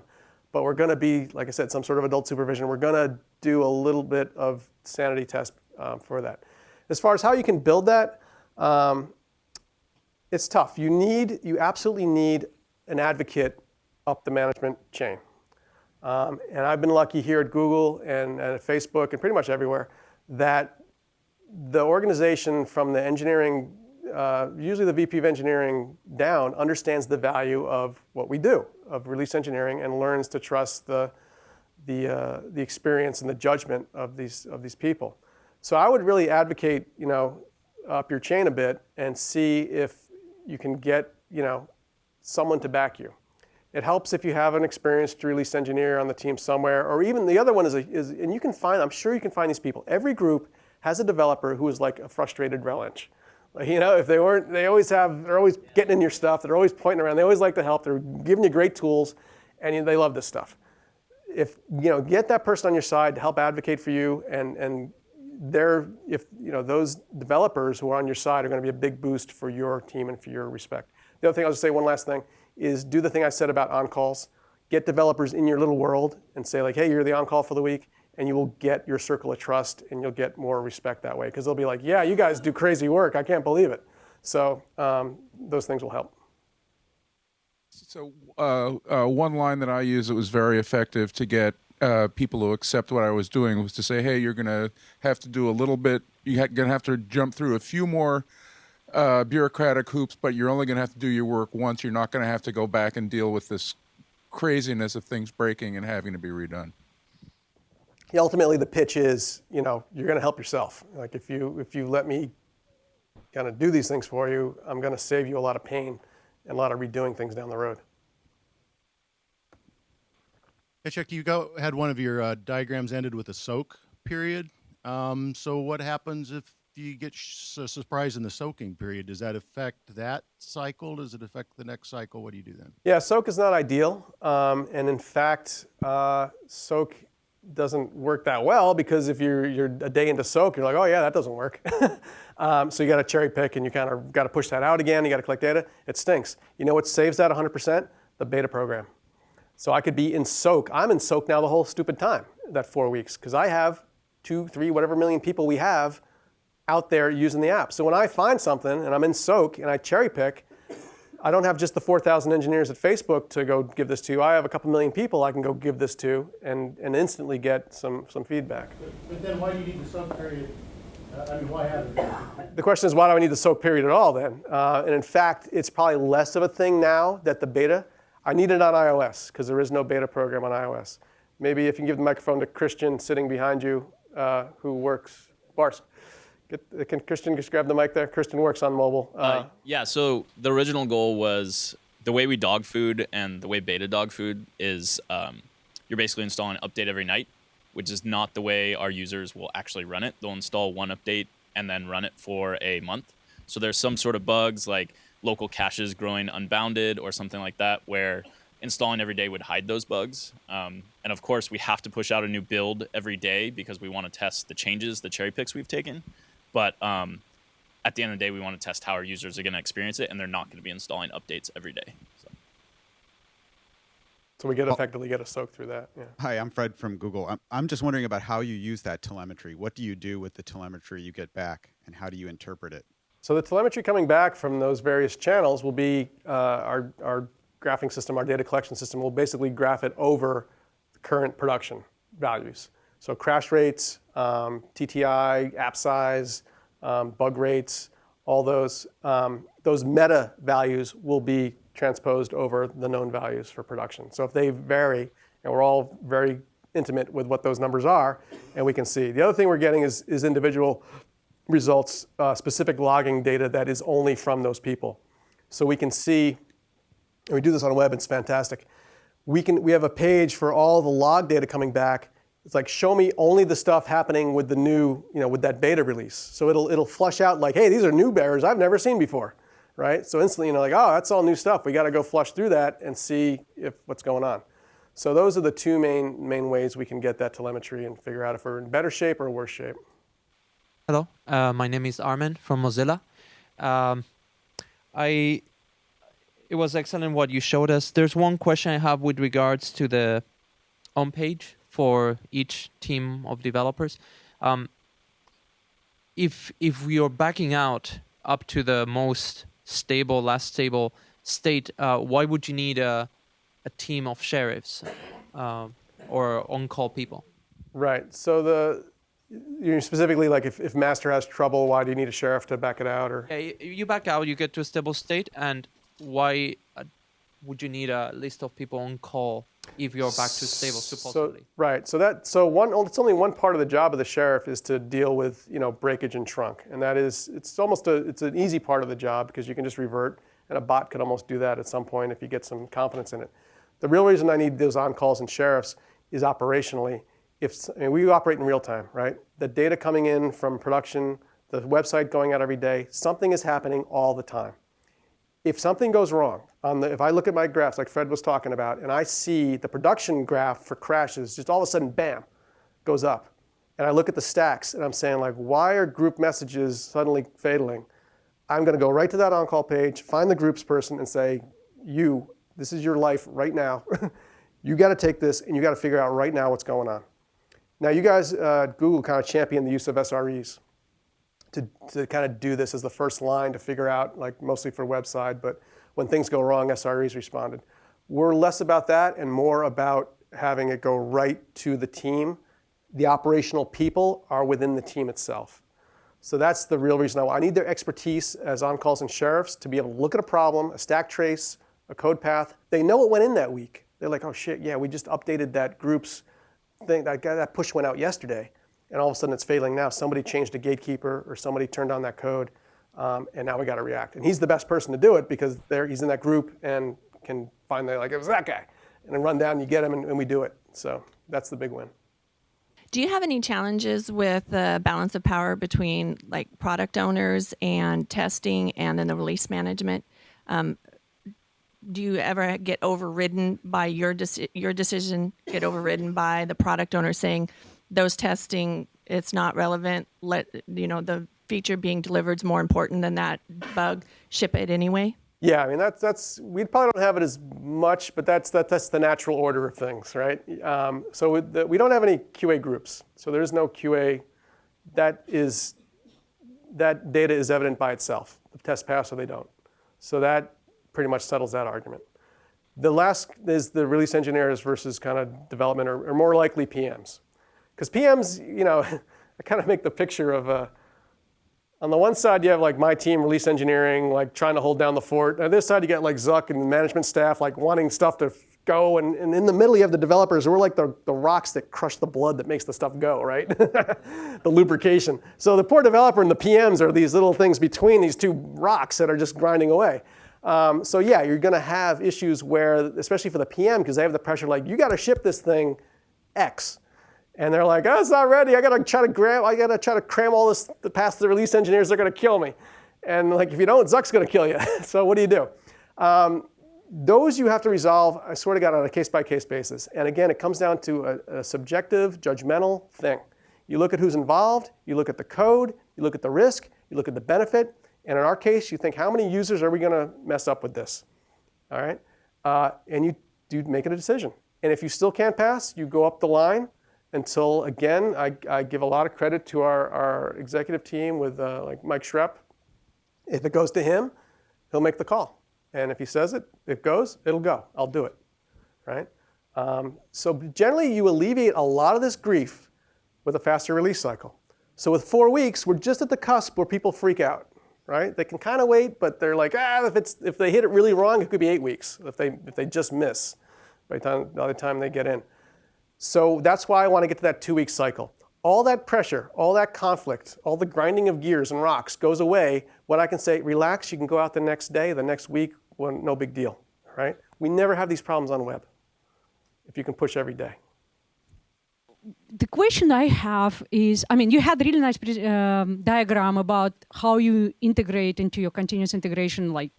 But we're going to be, like I said, some sort of adult supervision. We're going to do a little bit of sanity test for that. As far as how you can build that, it's tough. You absolutely need an advocate up the management chain. And I've been lucky here at Google and at Facebook and pretty much everywhere that the organization from the engineering, usually the VP of engineering down, understands the value of what we do, of release engineering, and learns to trust the experience and the judgment of these people. So I would really advocate, up your chain a bit and see if you can get, someone to back you. It helps if you have an experienced release engineer on the team somewhere, or even the other one is and you can find, I'm sure you can find these people. Every group has a developer who is like a frustrated Releng. If they weren't, they're always getting in your stuff. They're always pointing around. They always like to help. They're giving you great tools, and they love this stuff. If get that person on your side to help advocate for you, and those developers who are on your side are going to be a big boost for your team and for your respect. The other thing I'll just say, one last thing, is do the thing I said about on-calls. Get developers in your little world and say like, hey, you're the on-call for the week. And you will get your circle of trust, and you'll get more respect that way. Because they'll be like, yeah, you guys do crazy work. I can't believe it. So those things will help. So one line that I use that was very effective to get people to accept what I was doing was to say, hey, you're going to have to do a little bit. You're going to have to jump through a few more bureaucratic hoops, but you're only going to have to do your work once. You're not going to have to go back and deal with this craziness of things breaking and having to be redone. Yeah, ultimately, the pitch is, you're going to help yourself. Like if you let me kind of do these things for you, I'm going to save you a lot of pain and a lot of redoing things down the road. Hey, Chuck, you had one of your diagrams ended with a soak period. So what happens if you get surprised in the soaking period? Does that affect that cycle? Does it affect the next cycle? What do you do then? Yeah, soak is not ideal. And in fact, soak doesn't work that well, because if you're a day into soak, you're like, oh yeah, that doesn't work. So you got to cherry pick, and you kind of got to push that out again. You got to collect data. It stinks. You know what saves that 100%? The beta program. So I could be in soak. I'm in soak now the whole stupid time, that 4 weeks, because I have 2, 3, whatever million people we have out there using the app. So when I find something and I'm in Soak and I cherry pick, I don't have just the 4,000 engineers at Facebook to go give this to. I have a couple million people I can go give this to and instantly get some feedback. But then why do you need the soak period? I mean, why have it? The question is, why do I need the soak period at all then? And in fact, it's probably less of a thing now that the beta, I need it on iOS because there is no beta program on iOS. Maybe if you can give the microphone to Christian sitting behind you who works, Bars. Can Christian just grab the mic there? Christian works on mobile. Yeah, so the original goal was the way we dog food and the way beta dog food is you're basically installing an update every night, which is not the way our users will actually run it. They'll install one update and then run it for a month. So there's some sort of bugs like local caches growing unbounded or something like that where installing every day would hide those bugs. And of course, we have to push out a new build every day because we want to test the changes, the cherry picks we've taken. But at the end of the day, we want to test how our users are going to experience it, and they're not going to be installing updates every day. So we effectively get a soak through that. Yeah. Hi, I'm Fred from Google. I'm just wondering about how you use that telemetry. What do you do with the telemetry you get back, and how do you interpret it? So the telemetry coming back from those various channels will be our graphing system, our data collection system will basically graph it over the current production values. So crash rates, TTI, app size, bug rates, all those meta values will be transposed over the known values for production. So if they vary, and we're all very intimate with what those numbers are, and we can see. The other thing we're getting is individual results, specific logging data that is only from those people. So we can see, and we do this on the web, it's fantastic. We have a page for all the log data coming back. It's like, show me only the stuff happening with the new, with that beta release. So it'll flush out like, hey, these are new errors I've never seen before, right? So instantly, like, oh, that's all new stuff. We got to go flush through that and see what's going on. So those are the two main ways we can get that telemetry and figure out if we're in better shape or worse shape. Hello, my name is Armin from Mozilla. It was excellent what you showed us. There's one question I have with regards to the home page for each team of developers. If we are backing out up to the most stable, last stable state, why would you need a team of sheriffs or on-call people? Right. So you're specifically like if master has trouble, why do you need a sheriff to back it out? Or you back out, you get to a stable state, and why would you need a list of people on call if you're back to stable, supposedly? It's only one part of the job of the sheriff is to deal with breakage and trunk, and that is it's an easy part of the job because you can just revert, and a bot could almost do that at some point if you get some confidence in it. The real reason I need those on calls and sheriffs is operationally. We operate in real time, right? The data coming in from production, the website going out every day, something is happening all the time. If something goes wrong, if I look at my graphs like Fred was talking about, and I see the production graph for crashes, just all of a sudden, bam, goes up. And I look at the stacks, and I'm saying, like, why are group messages suddenly failing? I'm going to go right to that on-call page, find the groups person, and say, this is your life right now. You got to take this, and you got to figure out right now what's going on. Now, you guys, Google kind of championed the use of SREs to kind of do this as the first line to figure out, like mostly for website, but when things go wrong, SREs responded. We're less about that and more about having it go right to the team. The operational people are within the team itself. So that's the real reason I need their expertise as on-calls and sheriffs to be able to look at a problem, a stack trace, a code path. They know what went in that week. They're like, oh shit, yeah, we just updated that group's thing, that push went out yesterday. And all of a sudden it's failing now. Somebody changed a gatekeeper or somebody turned on that code, and now we got to react. And he's the best person to do it because he's in that group and can find it was that guy. And then run down, you get him, and we do it. So that's the big win. Do you have any challenges with the balance of power between like product owners and testing and then the release management? Do you ever get overridden by your decision, get overridden by the product owner saying, those testing, it's not relevant, the feature being delivered is more important than that bug, ship it anyway? Yeah, I mean, that's we probably don't have it as much, but that's the natural order of things, right? We don't have any QA groups, so there's no QA. That is that data is evident by itself. The tests pass or they don't. So that pretty much settles that argument. The last is the release engineers versus kind of development, or more likely PMs. Because PMs, I kind of make the picture of, on the one side you have like my team, release engineering, like trying to hold down the fort. On this side you get like Zuck and the management staff like wanting stuff to go, and in the middle you have the developers. We're like the rocks that crush the blood that makes the stuff go, right? The lubrication. So the poor developer and the PMs are these little things between these two rocks that are just grinding away. So yeah, you're going to have issues where, especially for the PM, because they have the pressure like, you got to ship this thing X. And they're like, oh, it's not ready. I got to try to cram all this past the release engineers. They're going to kill me. And like, if you don't, Zuck's going to kill you. So what do you do? Those you have to resolve, I swear to God, on a case-by-case basis. And again, it comes down to a subjective, judgmental thing. You look at who's involved, you look at the code, you look at the risk, you look at the benefit, and in our case, you think, how many users are we going to mess up with this? All right? And you do make it a decision. And if you still can't pass, you go up the line until, again, I give a lot of credit to our executive team with like Mike Schrepp. If it goes to him, he'll make the call. And if he says it goes, it'll go. I'll do it, right? So generally, you alleviate a lot of this grief with a faster release cycle. So with 4 weeks, we're just at the cusp where people freak out, right? They can kind of wait, but they're like, if they hit it really wrong, it could be 8 weeks if they just miss by the time they get in. So that's why I want to get to that 2-week cycle. All that pressure, all that conflict, all the grinding of gears and rocks goes away when I can say, relax, you can go out the next day, the next week, no big deal, right? We never have these problems on web if you can push every day. The question I have is, you had a really nice diagram about how you integrate into your continuous integration, like,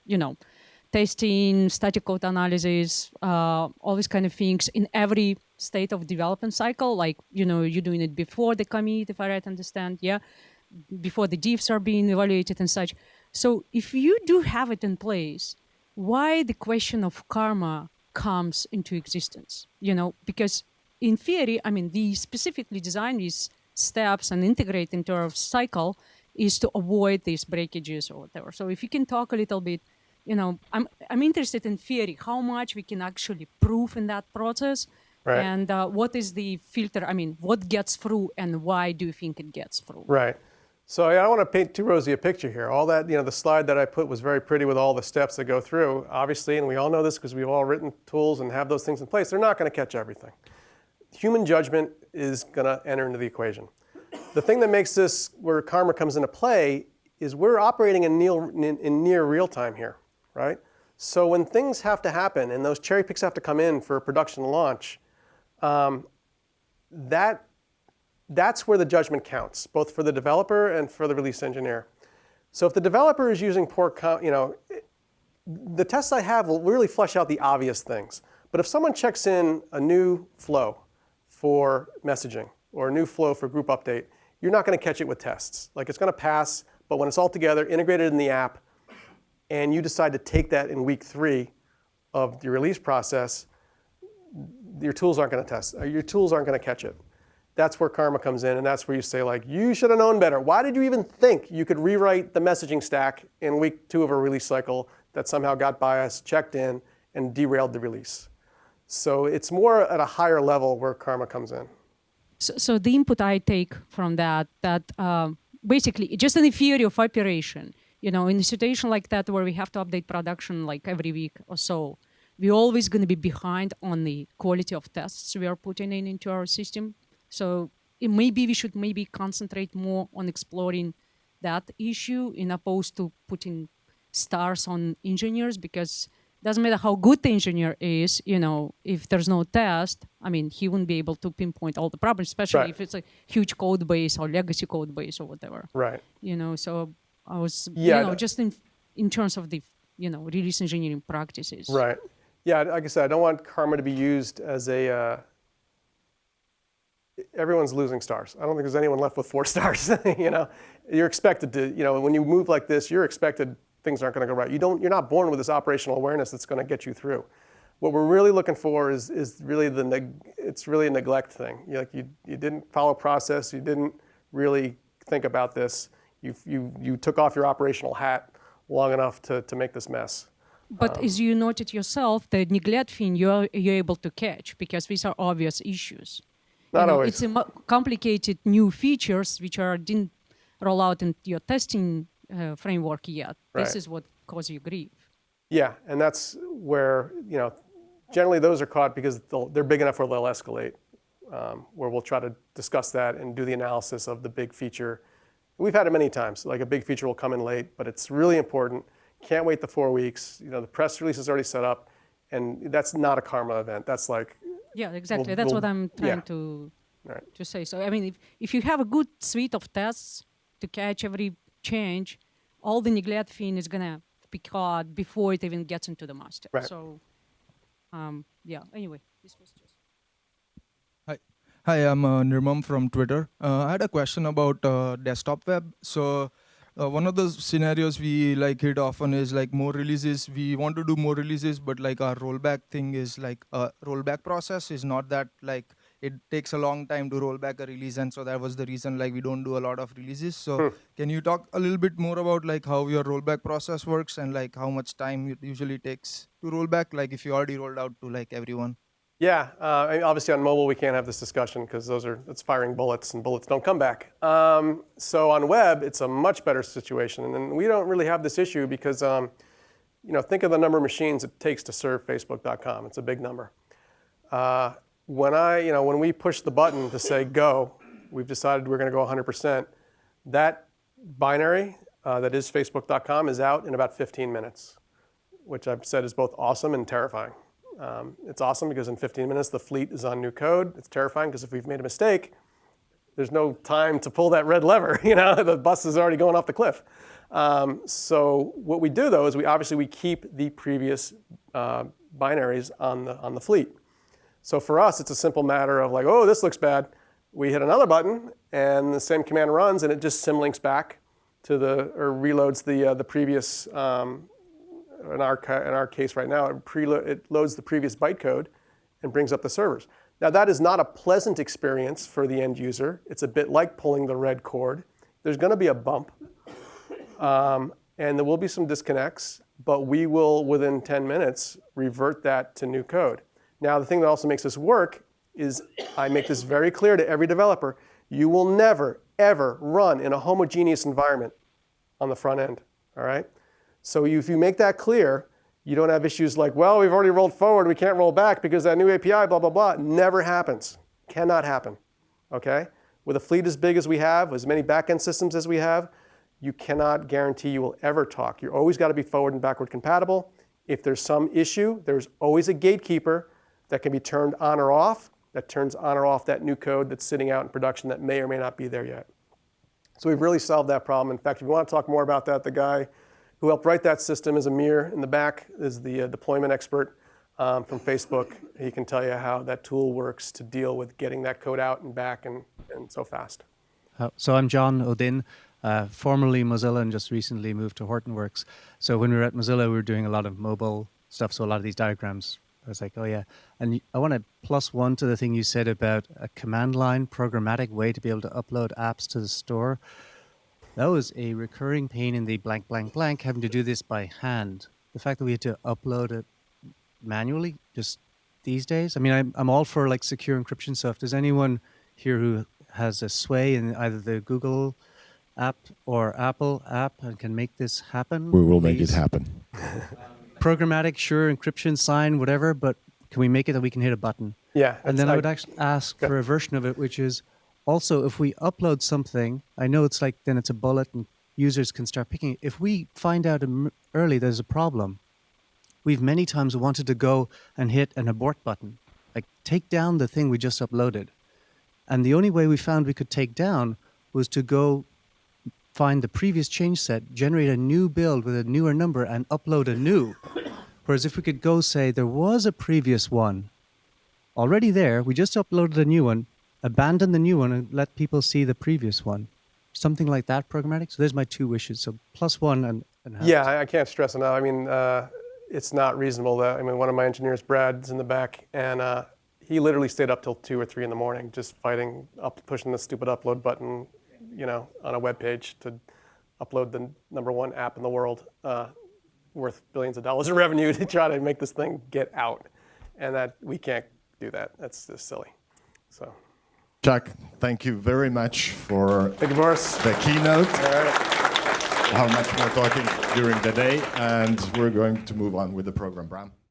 testing, static code analysis, all these kind of things in every state of development cycle. Like, you're doing it before the commit, if I right understand, yeah? Before the diffs are being evaluated and such. So if you do have it in place, why the question of karma comes into existence? Because in theory, we specifically design these steps and integrate into our cycle is to avoid these breakages or whatever. So if you can talk a little bit, I'm interested in theory, how much we can actually prove in that process, right. And what is the filter, what gets through and why do you think it gets through? Right. So I don't want to paint too rosy a picture here. All that, the slide that I put was very pretty with all the steps that go through, obviously, and we all know this because we've all written tools and have those things in place. They're not going to catch everything. Human judgment is going to enter into the equation. The thing that makes this, where karma comes into play, is we're operating in near real time here, right? So when things have to happen and those cherry picks have to come in for a production launch, that's where the judgment counts, both for the developer and for the release engineer. So if the developer is using poor, the tests I have will really flesh out the obvious things. But if someone checks in a new flow for messaging or a new flow for group update, you're not going to catch it with tests. Like, it's going to pass, but when it's all together, integrated in the app, and you decide to take that in week 3 of the release process, your tools aren't going to test. Your tools aren't going to catch it. That's where karma comes in, and that's where you say, like, you should have known better. Why did you even think you could rewrite the messaging stack in week 2 of a release cycle that somehow got biased, checked in, and derailed the release? So it's more at a higher level where karma comes in. So the input I take from that basically, just in the theory of operation, in a situation like that where we have to update production like every week or so, we're always going to be behind on the quality of tests we are putting into our system. So we should concentrate more on exploring that issue in opposed to putting stars on engineers, because it doesn't matter how good the engineer is, if there's no test, he wouldn't be able to pinpoint all the problems, especially right. If it's a huge code base or legacy code base or whatever. Right. So I was, just in terms of the, release engineering practices. Right. Yeah, like I said, I don't want karma to be used as a, everyone's losing stars. I don't think there's anyone left with 4 stars. You're expected to, when you move like this, you're expected things aren't going to go right. You're not born with this operational awareness that's going to get you through. What we're really looking for is really it's really a neglect thing. You didn't follow process. You didn't really think about this. You took off your operational hat long enough to make this mess. But as you noted yourself, the neglect thing you're able to catch because these are obvious issues. Not always. It's a complicated new features which didn't roll out in your testing framework yet. Right. This is what causes you grief. Yeah, and that's where, generally those are caught because they're big enough where they'll escalate, where we'll try to discuss that and do the analysis of the big feature. We've had it many times, like a big feature will come in late, but it's really important. Can't wait the 4 weeks. The press release is already set up, and that's not a karma event. That's like... Yeah, exactly. That's what I'm trying to say. So, I mean, if you have a good suite of tests to catch every change, all the neglect thing is going to be caught before it even gets into the master. Right. So, anyway, this was just... Hi, I'm Nirmam from Twitter. I had a question about desktop web. So one of the scenarios we hit often is more releases. We want to do more releases, but our rollback thing is a rollback process is not that it takes a long time to roll back a release, and so that was the reason we don't do a lot of releases. So can you talk a little bit more about how your rollback process works and how much time it usually takes to roll back, if you already rolled out to everyone? Yeah, obviously on mobile we can't have this discussion because it's firing bullets and bullets don't come back. So on web it's a much better situation, and we don't really have this issue because think of the number of machines it takes to serve Facebook.com. It's a big number. When we push the button to say go, we've decided we're going to go 100%. That binary that is Facebook.com is out in about 15 minutes, which I've said is both awesome and terrifying. It's awesome because in 15 minutes the fleet is on new code. It's terrifying because if we've made a mistake, there's no time to pull that red lever. The bus is already going off the cliff. So what we do though is we keep the previous binaries on the fleet. So for us, it's a simple matter of oh, this looks bad. We hit another button and the same command runs and it just symlinks back to or reloads the previous. In our case right now, it loads the previous bytecode and brings up the servers. Now that is not a pleasant experience for the end user. It's a bit like pulling the red cord. There's going to be a bump, and there will be some disconnects, but we will, within 10 minutes, revert that to new code. Now the thing that also makes this work is I make this very clear to every developer. You will never, ever run in a homogeneous environment on the front end, all right? So if you make that clear, you don't have issues like, well, we've already rolled forward, we can't roll back because that new API, blah, blah, blah. Never happens. Cannot happen, okay? With a fleet as big as we have, as many back-end systems as we have, you cannot guarantee you will ever talk. You're always got to be forward and backward compatible. If there's some issue, there's always a gatekeeper that can be turned on or off, that turns on or off that new code that's sitting out in production that may or may not be there yet. So we've really solved that problem. In fact, if you want to talk more about that, the guy who helped write that system is Amir in the back, is the deployment expert from Facebook. He can tell you how that tool works to deal with getting that code out and back and so fast. So I'm John Odin, formerly Mozilla and just recently moved to Hortonworks. So when we were at Mozilla, we were doing a lot of mobile stuff, so a lot of these diagrams. I was like, oh yeah. And I want to +1 to the thing you said about a command line programmatic way to be able to upload apps to the store. That was a recurring pain in the blank, blank, blank, having to do this by hand. The fact that we had to upload it manually just these days. I mean, I'm all for secure encryption stuff. Does anyone here who has a sway in either the Google app or Apple app and can make this happen? We will make it happen. Programmatic, sure, encryption, sign, whatever, but can we make it that we can hit a button? Yeah. And then I would actually ask for a version of it, which is, also, if we upload something, I know it's then it's a bullet and users can start picking it. If we find out early there's a problem, we've many times wanted to go and hit an abort button, take down the thing we just uploaded. And the only way we found we could take down was to go find the previous change set, generate a new build with a newer number, and upload a new. Whereas if we could go say there was a previous one already there, we just uploaded a new one, abandon the new one and let people see the previous one. Something like that programmatic. So there's my 2 wishes. So +1 and yeah, I can't stress enough. I mean, it's not reasonable that, one of my engineers, Brad's in the back, and he literally stayed up till 2 or 3 in the morning just pushing the stupid upload button, on a web page to upload the #1 app in the world worth billions of dollars in revenue to try to make this thing get out. And that we can't do that. That's just silly. So, Chuck, thank you very much for thank you, Boris. the keynote. All right. We'll have much more talking during the day, and we're going to move on with the program, Bram.